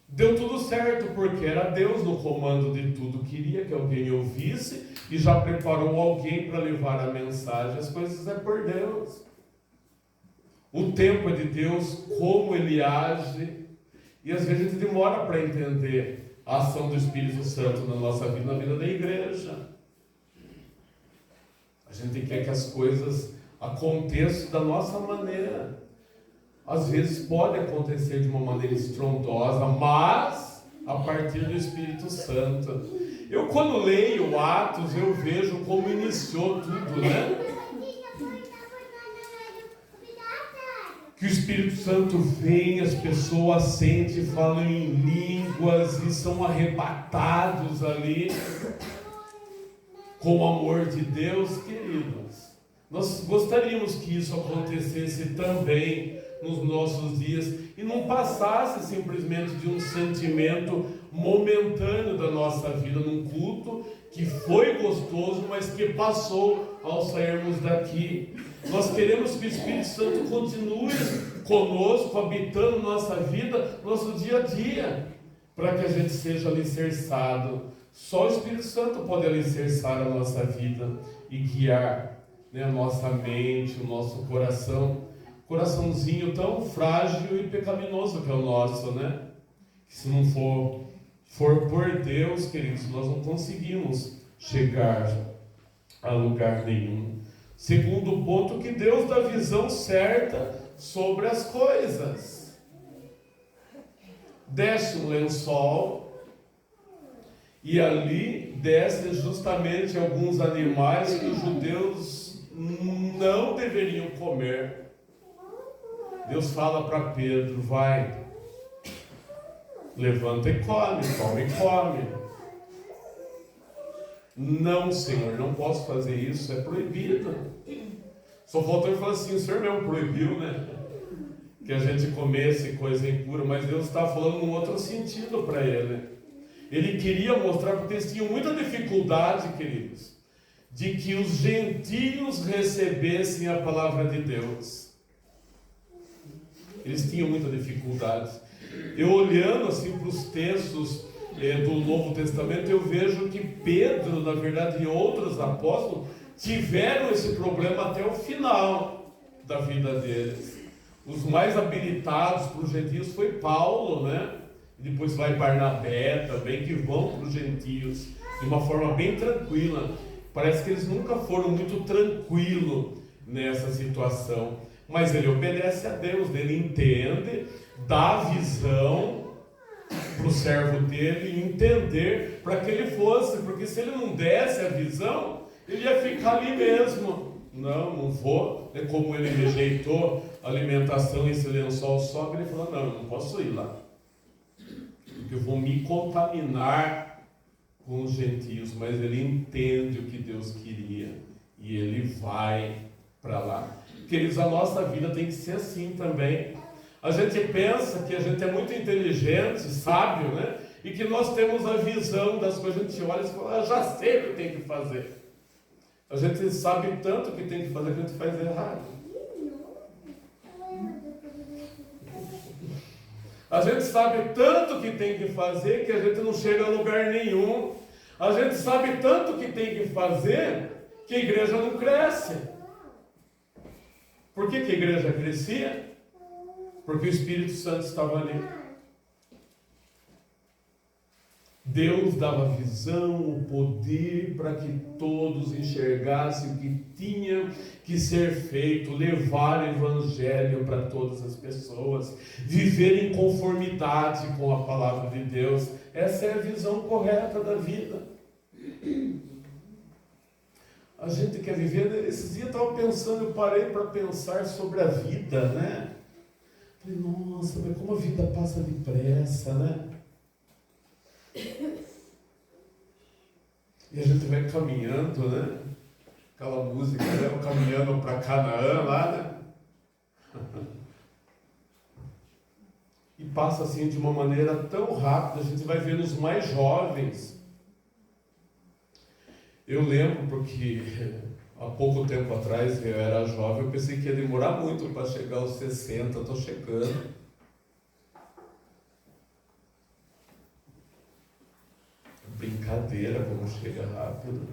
deu tudo certo, porque era Deus no comando de tudo. Queria que alguém ouvisse e já preparou alguém para levar a mensagem. As coisas é por Deus. O tempo é de Deus, como Ele age. E às vezes a gente demora para entender a ação do Espírito Santo na nossa vida, na vida da igreja. A gente quer que as coisas aconteçam da nossa maneira. Às vezes pode acontecer de uma maneira estrondosa, mas a partir do Espírito Santo. Eu, quando leio Atos, eu vejo como iniciou tudo, né? Que o Espírito Santo vem, as pessoas sentem, falam em línguas e são arrebatados ali com o amor de Deus, queridos. Nós gostaríamos que isso acontecesse também nos nossos dias e não passasse simplesmente de um sentimento momentâneo da nossa vida num culto que foi gostoso, mas que passou ao sairmos daqui. Nós queremos que o Espírito Santo continue conosco, habitando nossa vida, nosso dia a dia, para que a gente seja alicerçado. Só o Espírito Santo pode alicerçar a nossa vida e guiar, né, a nossa mente, o nosso coração. Coraçãozinho tão frágil e pecaminoso que é o nosso, né? Que se não for por Deus, queridos, nós não conseguimos chegar a lugar nenhum. Segundo ponto, que Deus dá visão certa sobre as coisas. Desce um lençol e ali descem justamente alguns animais que os judeus não deveriam comer. Deus fala para Pedro: vai, levanta e come, toma e come. Não, Senhor, não posso fazer isso, é proibido. Só faltou ele falar assim: o Senhor mesmo proibiu, né? Que a gente comesse coisa impura, mas Deus está falando num outro sentido para ele. Ele queria mostrar, porque eles tinham muita dificuldade, queridos, de que os gentios recebessem a palavra de Deus. Eles tinham muita dificuldade. Eu olhando assim para os textos do Novo Testamento, eu vejo que Pedro, na verdade, e outros apóstolos tiveram esse problema até o final da vida deles. Os mais habilitados para os gentios foi Paulo, né? E depois vai Barnabé também, que vão para os gentios de uma forma bem tranquila. Parece que eles nunca foram muito tranquilos nessa situação. Mas ele obedece a Deus, ele entende, dá visão para o servo dele entender para que ele fosse, porque se ele não desse a visão, ele ia ficar ali mesmo. Não vou. Como ele rejeitou a alimentação e esse lençol só, ele falou: não, eu não posso ir lá, porque eu vou me contaminar com os gentios. Mas ele entende o que Deus queria e ele vai para lá. Queridos, a nossa vida tem que ser assim também. A gente pensa que a gente é muito inteligente, sábio, né? E que nós temos a visão das coisas. A gente olha e fala: eu já sei o que tem que fazer. A gente sabe tanto o que tem que fazer que a gente faz errado. A gente sabe tanto o que tem que fazer que a gente não chega a lugar nenhum. A gente sabe tanto o que tem que fazer que a igreja não cresce. Por que a igreja crescia? Porque o Espírito Santo estava ali. Deus dava visão, o poder para que todos enxergassem o que tinha que ser feito, levar o Evangelho para todas as pessoas, viver em conformidade com a palavra de Deus. Essa é a visão correta da vida. A gente quer viver. Esses dias eu estava pensando, eu parei para pensar sobre a vida, né? Falei: nossa, mas como a vida passa depressa, né? E a gente vai caminhando, né? Aquela música, né? Caminhando para Canaã lá, né? E passa assim de uma maneira tão rápida. A gente vai vendo os mais jovens. Eu lembro porque há pouco tempo atrás eu era jovem, eu pensei que ia demorar muito para chegar aos 60, estou chegando. Brincadeira, como chega rápido.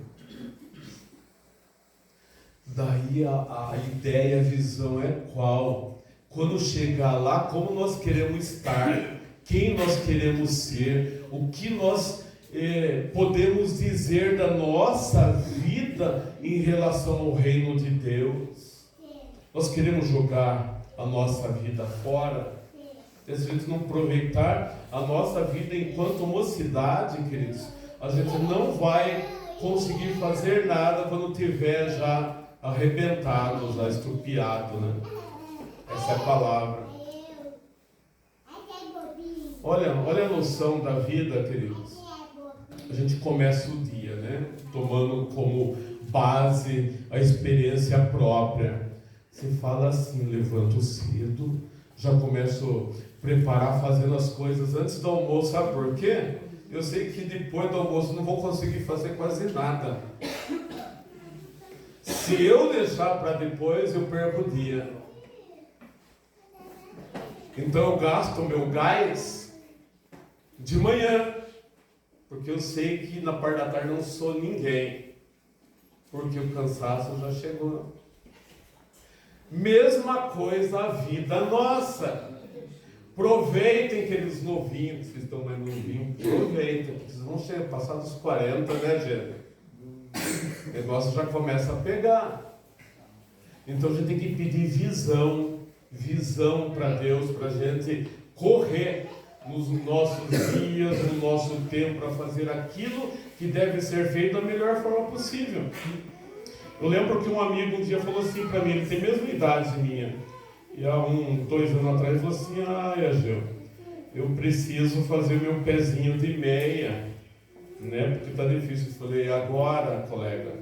Daí a ideia, a visão é qual? Quando chegar lá, como nós queremos estar, quem nós queremos ser, o que nós podemos dizer da nossa vida em relação ao reino de Deus. Nós queremos jogar a nossa vida fora. Se a gente não aproveitar a nossa vida enquanto mocidade, queridos, a gente não vai conseguir fazer nada quando tiver já arrebentado, já estrupiado, né? Essa é a palavra. Olha a noção da vida, queridos. A gente começa o dia, né? Tomando como base a experiência própria. Você fala assim: levanto cedo, Já começo a preparar, fazendo as coisas antes do almoço. Sabe por quê? Eu sei que depois do almoço não vou conseguir fazer quase nada. Se eu deixar para depois, eu perco o dia. Então eu gasto o meu gás de manhã, porque eu sei que na parte da tarde não sou ninguém, porque o cansaço já chegou. Mesma coisa a vida nossa. Aproveitem aqueles novinhos, que estão mais novinhos, aproveitem, porque vocês vão chegar, passar dos 40, né, gente? O negócio já começa a pegar. Então a gente tem que pedir visão para Deus, para a gente correr nos nossos dias, no nosso tempo, para fazer aquilo que deve ser feito da melhor forma possível. Eu lembro que um amigo um dia falou assim para mim, ele tem a mesma idade minha, e há 2 anos atrás ele falou assim: Ageu, eu preciso fazer meu pezinho de meia, né, porque está difícil. Eu falei: agora, colega,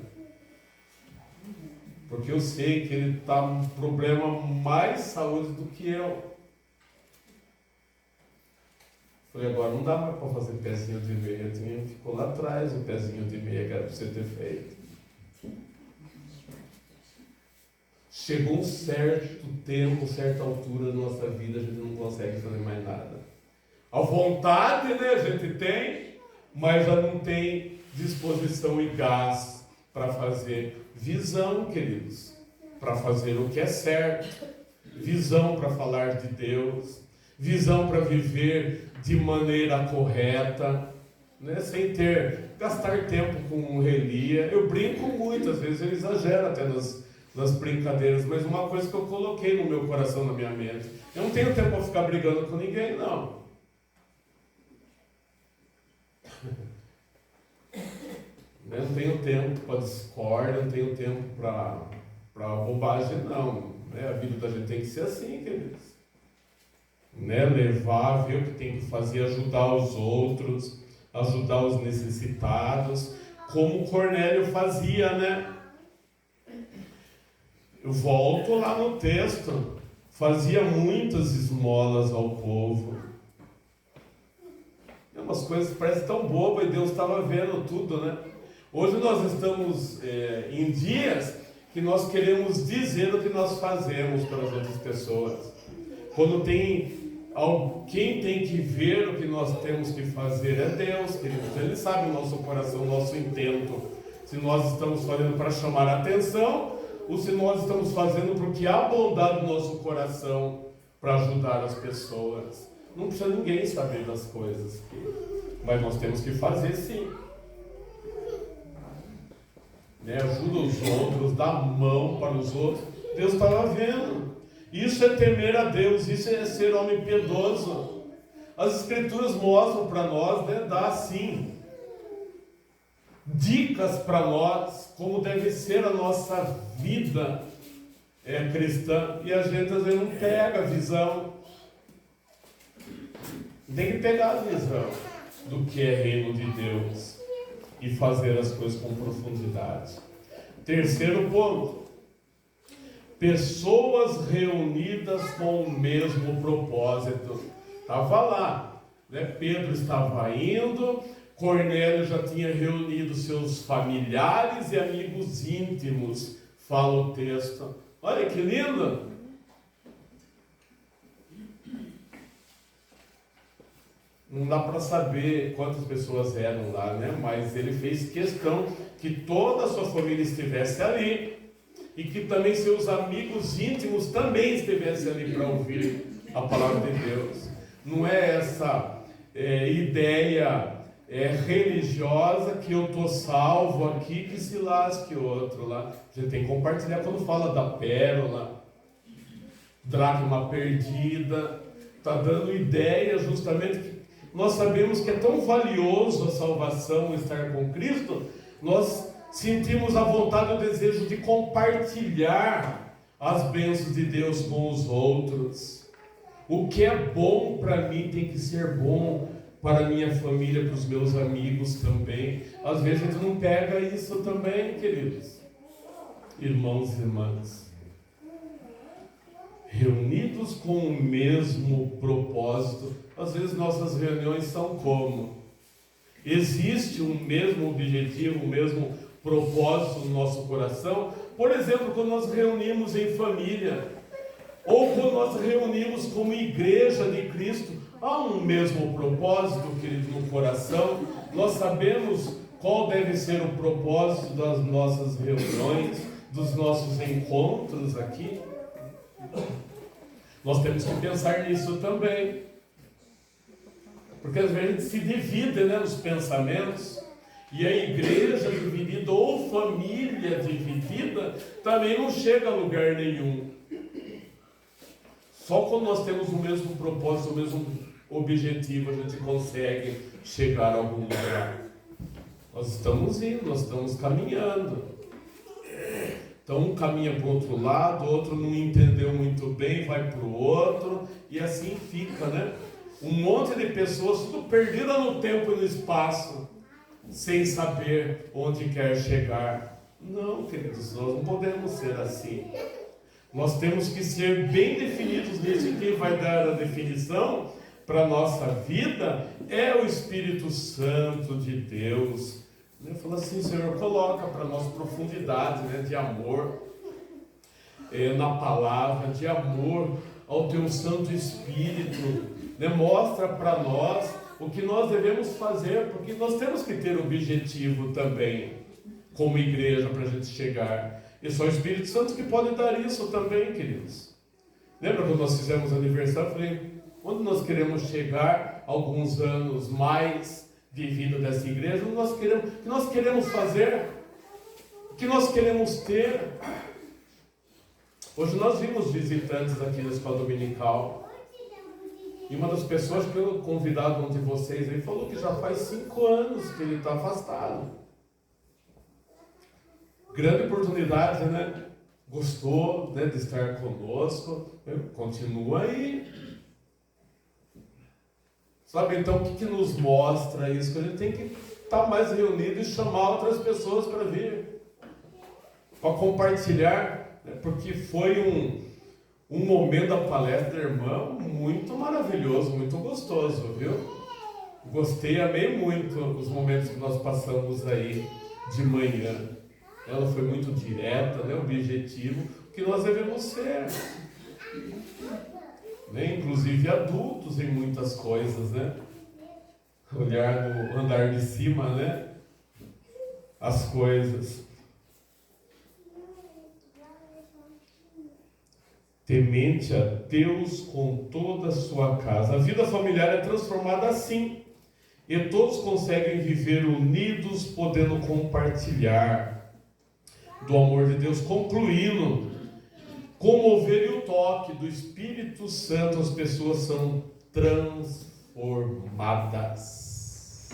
porque eu sei que ele está com um problema mais saúde do que eu. Falei: agora não dá mais para fazer pezinho de meia, ficou lá atrás o pezinho de meia que era para você ter feito. Chegou um certo tempo, certa altura da nossa vida, a gente não consegue fazer mais nada. A vontade, né, a gente tem, mas já não tem disposição e gás para fazer. Visão, queridos, para fazer o que é certo. Visão para falar de Deus. Visão para viver de maneira correta, né, sem gastar tempo com relia. Eu brinco muito, às vezes eu exagero até nas brincadeiras, mas uma coisa que eu coloquei no meu coração, na minha mente: eu não tenho tempo para ficar brigando com ninguém, não. Eu não tenho tempo para discórdia, não tenho tempo para bobagem, não. A vida da gente tem que ser assim, queridos. Levar, ver o que tem que fazer, ajudar os outros, ajudar os necessitados, como Cornélio fazia, né? Eu volto lá no texto, fazia muitas esmolas ao povo. Umas coisas que parecem tão bobas e Deus estava vendo tudo, né? Hoje nós estamos em dias que nós queremos dizer o que nós fazemos pelas outras pessoas. Quando quem tem que ver o que nós temos que fazer é Deus, queridos. Ele sabe o nosso coração, o nosso intento. Se nós estamos fazendo para chamar a atenção, ou se nós estamos fazendo porque há bondade no nosso coração para ajudar as pessoas. Não precisa ninguém saber das coisas, mas nós temos que fazer sim. Ajuda os outros, dá mão para os outros. Deus estava vendo. Isso é temer a Deus, isso é ser homem piedoso. As Escrituras mostram para nós, dá sim dicas para nós, como deve ser a nossa vida cristã, e a gente às vezes não pega a visão. Tem que pegar a visão do que é reino de Deus e fazer as coisas com profundidade. Terceiro ponto: pessoas reunidas com o mesmo propósito. Estava lá, Pedro estava indo, Cornélio já tinha reunido seus familiares e amigos íntimos, fala o texto. Olha que lindo! Não dá para saber quantas pessoas eram lá, mas ele fez questão que toda a sua família estivesse ali e que também seus amigos íntimos também estivessem ali para ouvir a palavra de Deus. Não é essa ideia religiosa que eu estou salvo aqui, que se lasque outro lá. A gente tem que compartilhar quando fala da pérola, dracma perdida. Está dando ideia justamente que nós sabemos que é tão valioso a salvação, estar com Cristo. Nós sentimos a vontade e o desejo de compartilhar as bênçãos de Deus com os outros. O que é bom para mim tem que ser bom para a minha família, para os meus amigos também. Às vezes a gente não pega isso também, queridos, irmãos e irmãs. reunidos com o mesmo propósito. Às vezes nossas reuniões são como? Existe um mesmo objetivo, um mesmo propósito no nosso coração. Por exemplo, quando nós reunimos em família, ou quando nós reunimos como igreja de Cristo, há um mesmo propósito, querido, no coração. Nós sabemos qual deve ser o propósito das nossas reuniões, dos nossos encontros aqui. Nós temos que pensar nisso também. Porque às vezes a gente se divide, né, nos pensamentos. E a igreja dividida ou família dividida também não chega a lugar nenhum. Só quando nós temos o mesmo propósito, o mesmo objetivo, a gente consegue chegar a algum lugar. Nós estamos indo, nós estamos caminhando. Então um caminha para o outro lado, o outro não entendeu muito bem, vai para o outro, e assim fica, né? Um monte de pessoas tudo perdida no tempo e no espaço, sem saber onde quer chegar. Não, queridos, nós não podemos ser assim. Nós temos que ser bem definidos nisso, e quem vai dar a definição para a nossa vida é o Espírito Santo de Deus. Ele falou assim: Senhor, coloca para nós profundidade, né, de amor na palavra, de amor ao Teu Santo Espírito, né, mostra para nós o que nós devemos fazer, porque nós temos que ter objetivo também, como igreja, para a gente chegar. E só o Espírito Santo que pode dar isso também, queridos. Lembra quando nós fizemos aniversário? Eu falei, quando nós queremos chegar alguns anos mais de vida dessa igreja, o que nós queremos fazer, o que nós queremos ter. Hoje nós vimos visitantes aqui da escola dominical, e uma das pessoas que eu convidado, um de vocês, ele falou que já faz 5 anos que ele está afastado. Grande oportunidade, né? Gostou, né, de estar conosco, continua aí. Sabe, então o que nos mostra isso? Que a gente tem que estar mais reunido e chamar outras pessoas para vir, para compartilhar, né? Porque foi um momento da palestra da irmã muito maravilhoso, muito gostoso, viu? Gostei, amei muito os momentos que nós passamos aí de manhã. Ela foi muito direta, né, objetivo, que nós devemos ser. Né? Inclusive adultos em muitas coisas, né? Olhar no andar de cima, né? As coisas. Temente a Deus com toda a sua casa. A vida familiar é transformada assim. E todos conseguem viver unidos, podendo compartilhar do amor de Deus, concluindo, com o mover e o toque do Espírito Santo, as pessoas são transformadas.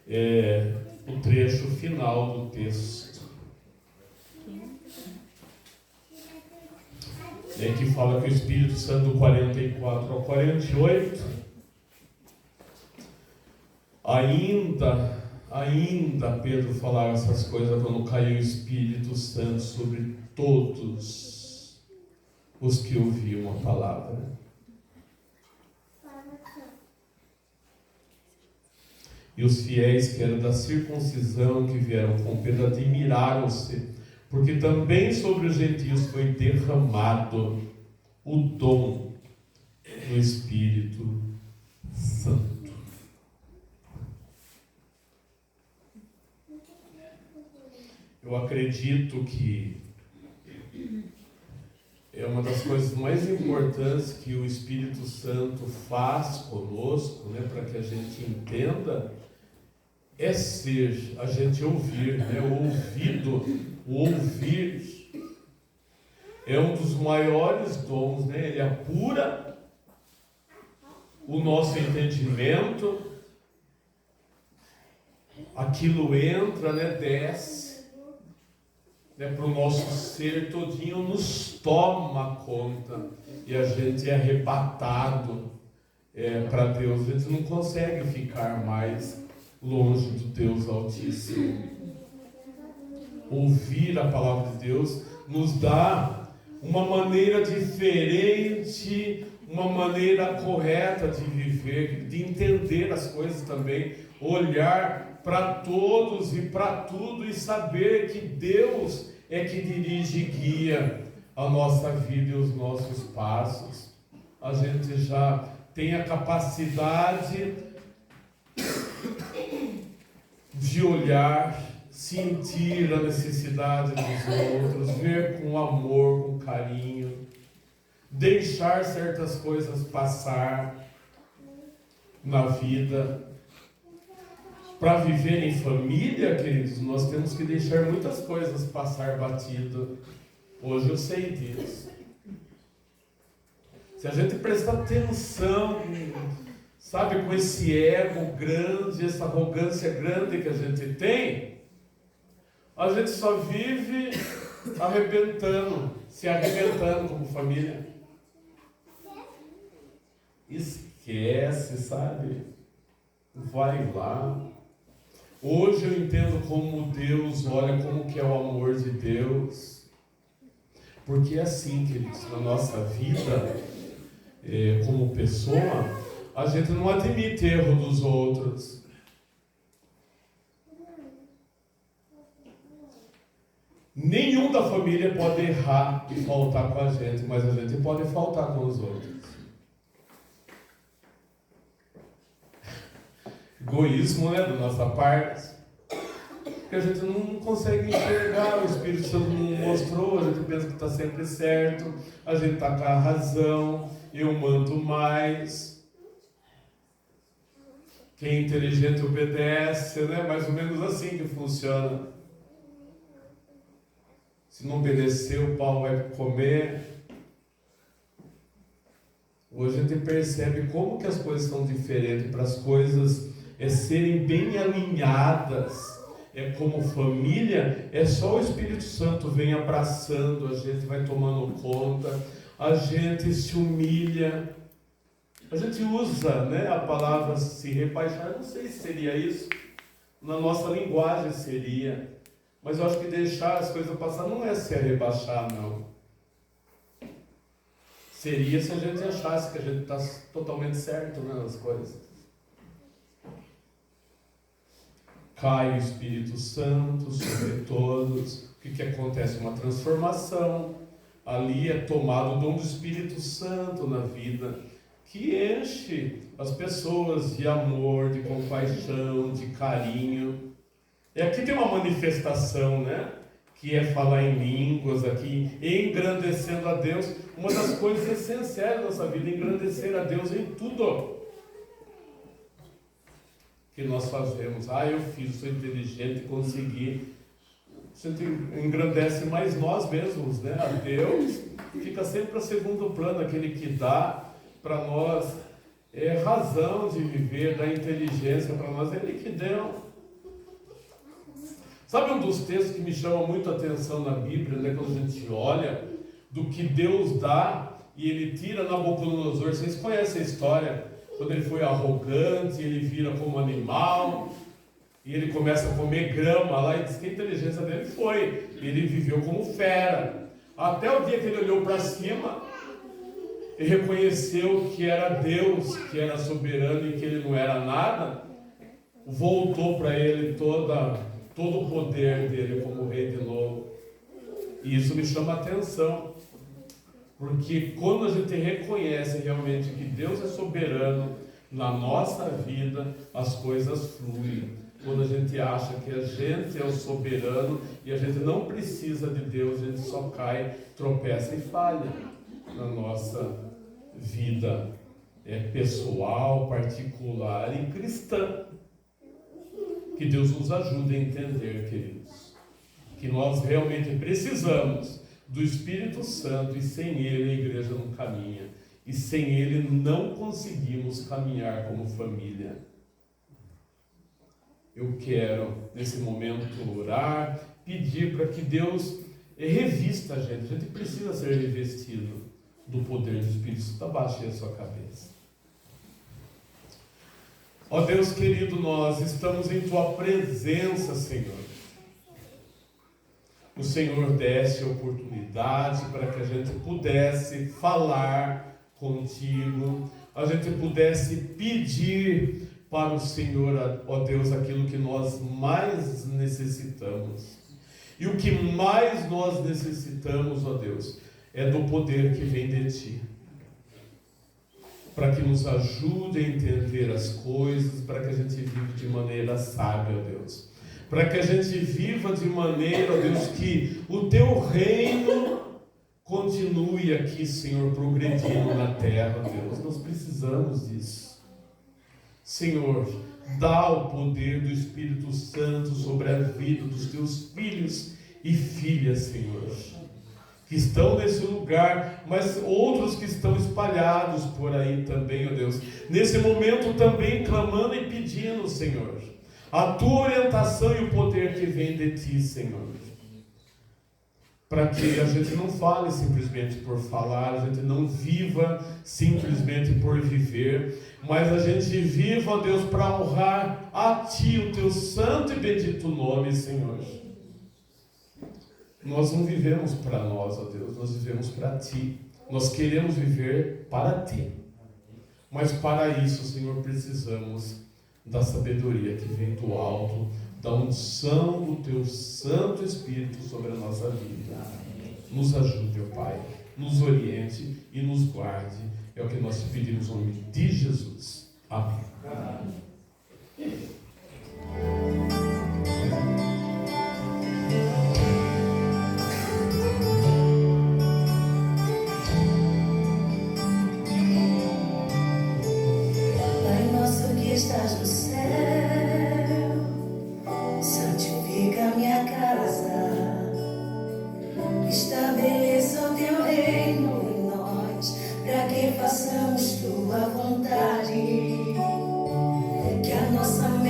É o trecho final do texto, que fala que o Espírito Santo, do 44 ao 48, Ainda Pedro falava essas coisas quando caiu o Espírito Santo sobre todos os que ouviam a palavra. E os fiéis que eram da circuncisão, que vieram com Pedro, admiraram-se, porque também sobre os gentios foi derramado o dom do Espírito Santo. Eu acredito que é uma das coisas mais importantes que o Espírito Santo faz conosco, né, para que a gente entenda, é ser, a gente ouvir, né, o ouvido, o ouvir é um dos maiores dons, né, ele apura o nosso entendimento, aquilo entra, né, desce, para o nosso ser todinho, nos toma conta e a gente é arrebatado para Deus. A gente não consegue ficar mais longe do Deus Altíssimo. Ouvir a palavra de Deus nos dá uma maneira diferente, uma maneira correta de viver, de entender as coisas também, olhar para todos e para tudo e saber que Deus é que dirige e guia a nossa vida e os nossos passos. A gente já tem a capacidade de olhar, sentir a necessidade dos outros, ver com amor, com carinho, deixar certas coisas passar na vida. Para viver em família, queridos, nós temos que deixar muitas coisas passar batido. Hoje eu sei disso. Se a gente prestar atenção, sabe, com esse ego grande, essa arrogância grande que a gente tem, a gente só vive arrebentando, se arrebentando como família. Esquece, sabe? Vai lá. Hoje eu entendo como Deus olha, como que é o amor de Deus. Porque é assim, queridos, na nossa vida, como pessoa, a gente não admite erro dos outros. Nenhum da família pode errar e faltar com a gente, mas a gente pode faltar com os outros. Egoísmo, né, da nossa parte, porque a gente não consegue enxergar, o Espírito Santo não mostrou, a gente pensa que está sempre certo, a gente está com a razão, eu mando mais. Quem é inteligente obedece, né? Mais ou menos assim que funciona. Se não obedecer, o pau vai comer. Hoje a gente percebe como que as coisas são diferentes, para as coisas serem bem alinhadas. Como família, é só o Espírito Santo vem abraçando, a gente vai tomando conta, a gente se humilha, a gente usa, né, a palavra se rebaixar, não sei se seria isso, na nossa linguagem seria, mas eu acho que deixar as coisas passar não é se rebaixar, não. Seria se a gente achasse que a gente está totalmente certo, né, nas coisas. Cai o Espírito Santo sobre todos. O que acontece? Uma transformação. Ali é tomado o dom do Espírito Santo na vida, que enche as pessoas de amor, de compaixão, de carinho. E aqui tem uma manifestação, né? Que é falar em línguas aqui, engrandecendo a Deus. Uma das coisas essenciais da nossa vida, engrandecer a Deus em tudo que nós fazemos. Eu fiz, sou inteligente, consegui. A gente engrandece mais nós mesmos, né? A Deus fica sempre para segundo plano, aquele que dá para nós razão de viver, dá inteligência para nós, Ele que deu. Sabe um dos textos que me chama muito a atenção na Bíblia, né? Quando a gente olha do que Deus dá e Ele tira Nabucodonosor. Vocês conhecem a história? Quando ele foi arrogante, ele vira como animal, e ele começa a comer grama lá, e diz que a inteligência dele foi. Ele viveu como fera. Até o dia que ele olhou para cima, e reconheceu que era Deus, que era soberano e que ele não era nada, voltou para ele todo o poder dele como rei de novo. E isso me chama a atenção. Porque quando a gente reconhece realmente que Deus é soberano na nossa vida, as coisas fluem. Quando a gente acha que a gente é o soberano e a gente não precisa de Deus, a gente só cai, tropeça e falha na nossa vida pessoal, particular e cristã. Que Deus nos ajude a entender, queridos, que nós realmente precisamos do Espírito Santo, e sem Ele a igreja não caminha, e sem Ele não conseguimos caminhar como família. Eu quero nesse momento orar, pedir para que Deus revista a gente precisa ser revestido do poder do Espírito Santo. Abaixe a sua cabeça. Ó Deus querido, nós estamos em Tua presença, Senhor. o Senhor desse a oportunidade para que a gente pudesse falar contigo, a gente pudesse pedir para o Senhor, ó Deus, aquilo que nós mais necessitamos. E o que mais nós necessitamos, ó Deus, é do poder que vem de Ti, para que nos ajude a entender as coisas, para que a gente viva de maneira sábia, ó Deus. Para que a gente viva de maneira, ó Deus, que o Teu reino continue aqui, Senhor, progredindo na terra, ó Deus. Nós precisamos disso. Senhor, dá o poder do Espírito Santo sobre a vida dos Teus filhos e filhas, Senhor, que estão nesse lugar, mas outros que estão espalhados por aí também, ó Deus, nesse momento também clamando e pedindo, Senhor, a Tua orientação e o poder que vem de Ti, Senhor, para que a gente não fale simplesmente por falar, a gente não viva simplesmente por viver, mas a gente viva, ó Deus, para honrar a Ti, o Teu santo e bendito nome, Senhor. Nós não vivemos para nós, ó Deus, nós vivemos para Ti. Nós queremos viver para Ti. Mas para isso, Senhor, precisamos da sabedoria que vem do alto, da unção do Teu Santo Espírito sobre a nossa vida. Nos ajude, ó Pai, nos oriente e nos guarde. É o que nós te pedimos no nome de Jesus. Amém. Pai nosso que estás no céu, santifica minha casa, estabeleça o Teu reino em nós, para que façamos Tua vontade, que a nossa mente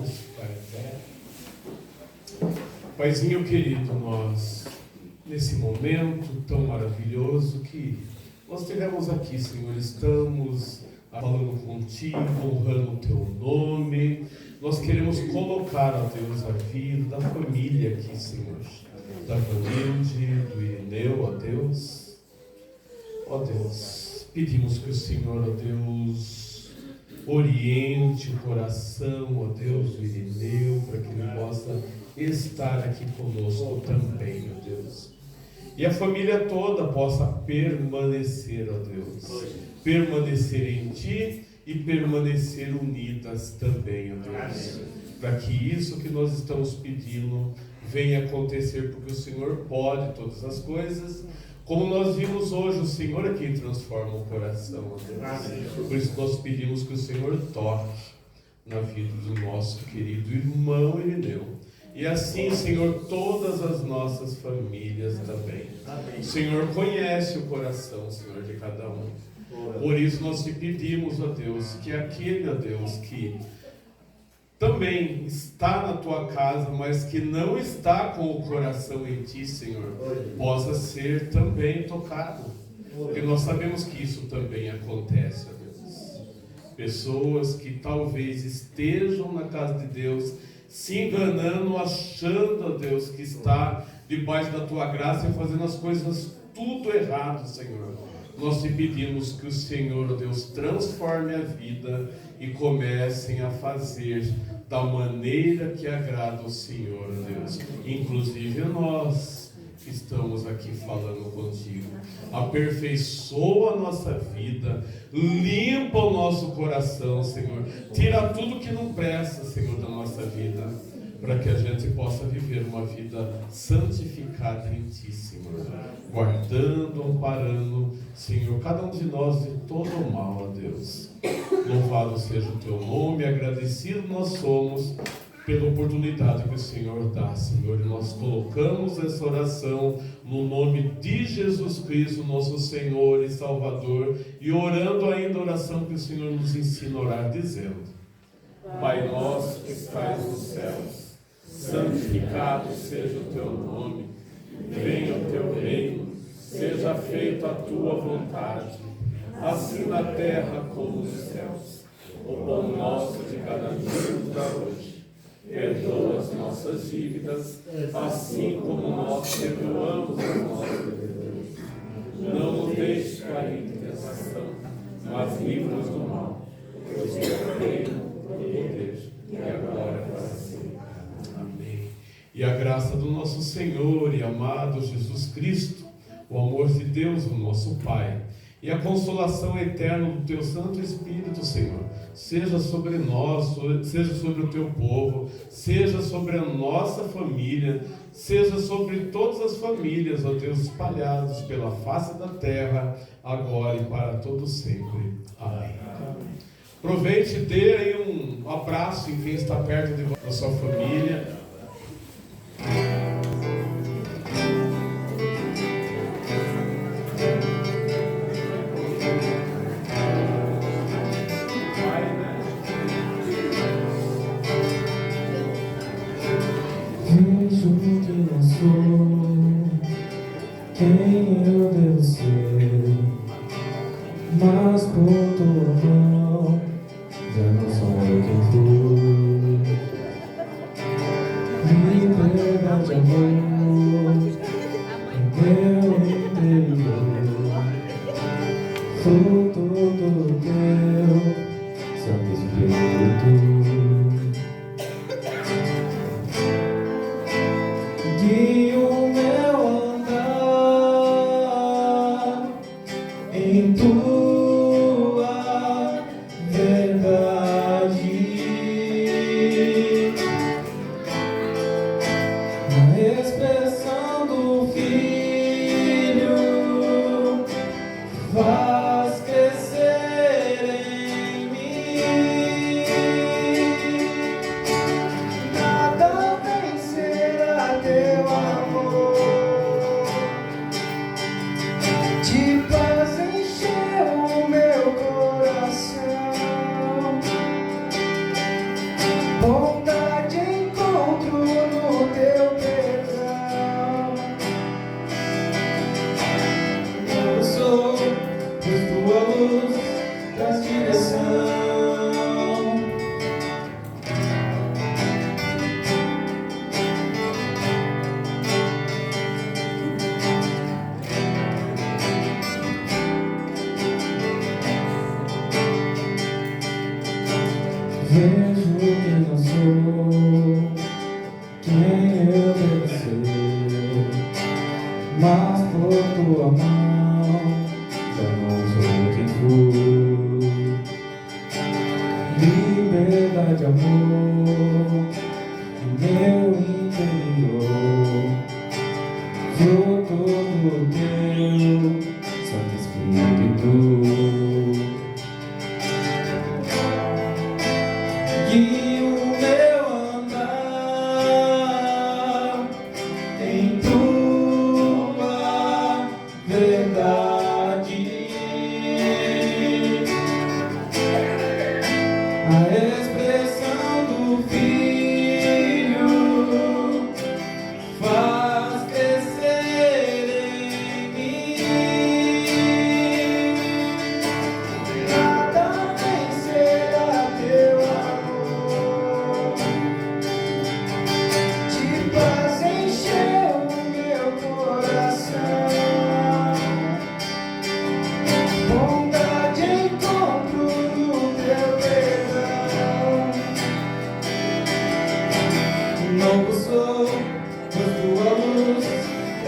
Vamos ficar em pé. Paizinho querido, nós, nesse momento tão maravilhoso que nós tivemos aqui, Senhor, estamos falando contigo, honrando o teu nome. Nós queremos colocar, ó Deus, a vida da família aqui, Senhor. Da Vanilde, do Irineu, ó Deus. Ó Deus, pedimos que o Senhor, ó Deus, oriente o coração, ó Deus, do Irineu, para que ele possa estar aqui conosco também, ó Deus. E a família toda possa permanecer, ó Deus. Permanecer em Ti e permanecer unidas também, ó Deus. Para que isso que nós estamos pedindo venha acontecer, porque o Senhor pode todas as coisas. Como nós vimos hoje, o Senhor é quem transforma o coração, ó Deus. Por isso nós pedimos que o Senhor toque na vida do nosso querido irmão Irineu. E assim, Senhor, todas as nossas famílias também. O Senhor conhece o coração, Senhor, de cada um. Por isso nós te pedimos, ó Deus, que aquele, ó Deus, que também está na tua casa, mas que não está com o coração em ti, Senhor, possa ser também tocado. Porque nós sabemos que isso também acontece, ó Deus. Pessoas que talvez estejam na casa de Deus, se enganando, achando, ó Deus, que está debaixo da tua graça e fazendo as coisas tudo errado, Senhor. Nós te pedimos que o Senhor, ó Deus, transforme a vida e comecem a fazer da maneira que agrada ao Senhor, ó Deus. Inclusive nós que estamos aqui falando contigo. Aperfeiçoa a nossa vida, limpa o nosso coração, Senhor. Tira tudo que não presta, Senhor, da nossa vida, para que a gente possa viver uma vida santificada em Ti, Senhor. Guardando, amparando, Senhor, cada um de nós de todo o mal, ó Deus. Louvado seja o Teu nome, agradecido nós somos pela oportunidade que o Senhor dá, Senhor. E nós colocamos essa oração no nome de Jesus Cristo, nosso Senhor e Salvador, e orando ainda a oração que o Senhor nos ensina a orar, dizendo: Pai nosso que estais nos céus, santificado seja o Teu nome, venha o Teu reino, seja feita a Tua vontade, assim na terra como nos céus. O pão nosso de cada dia nos dá hoje. Perdoa as nossas dívidas, assim como nós perdoamos os nossos devedores. Não nos deixes cair em tentação, mas livra-nos do mal. Pois Teu é o reino, o poder e a glória para sempre. Amém. E a graça do nosso Senhor e amado Jesus Cristo, o amor de Deus, o nosso Pai, e a consolação eterna do Teu Santo Espírito, Senhor, seja sobre nós, seja sobre o Teu povo, seja sobre a nossa família, seja sobre todas as famílias, ó Deus, espalhadas pela face da terra, agora e para todo sempre. Amém. Aproveite e dê aí um abraço em quem está perto de você, da sua família. Vejo que não sou quem eu devo ser, mas por Tua mão já não sou eu quem fui. Liberdade, amor, em meu interior, fruto do Teu Santo Espírito. Guie o meu andar em Tua verdade, na esperança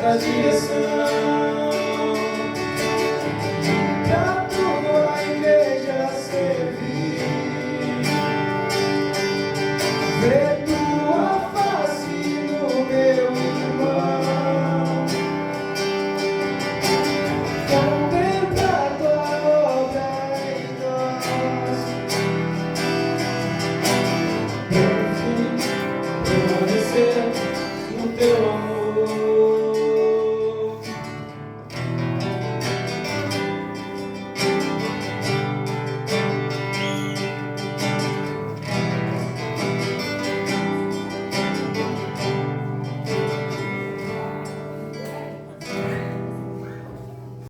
traz direção.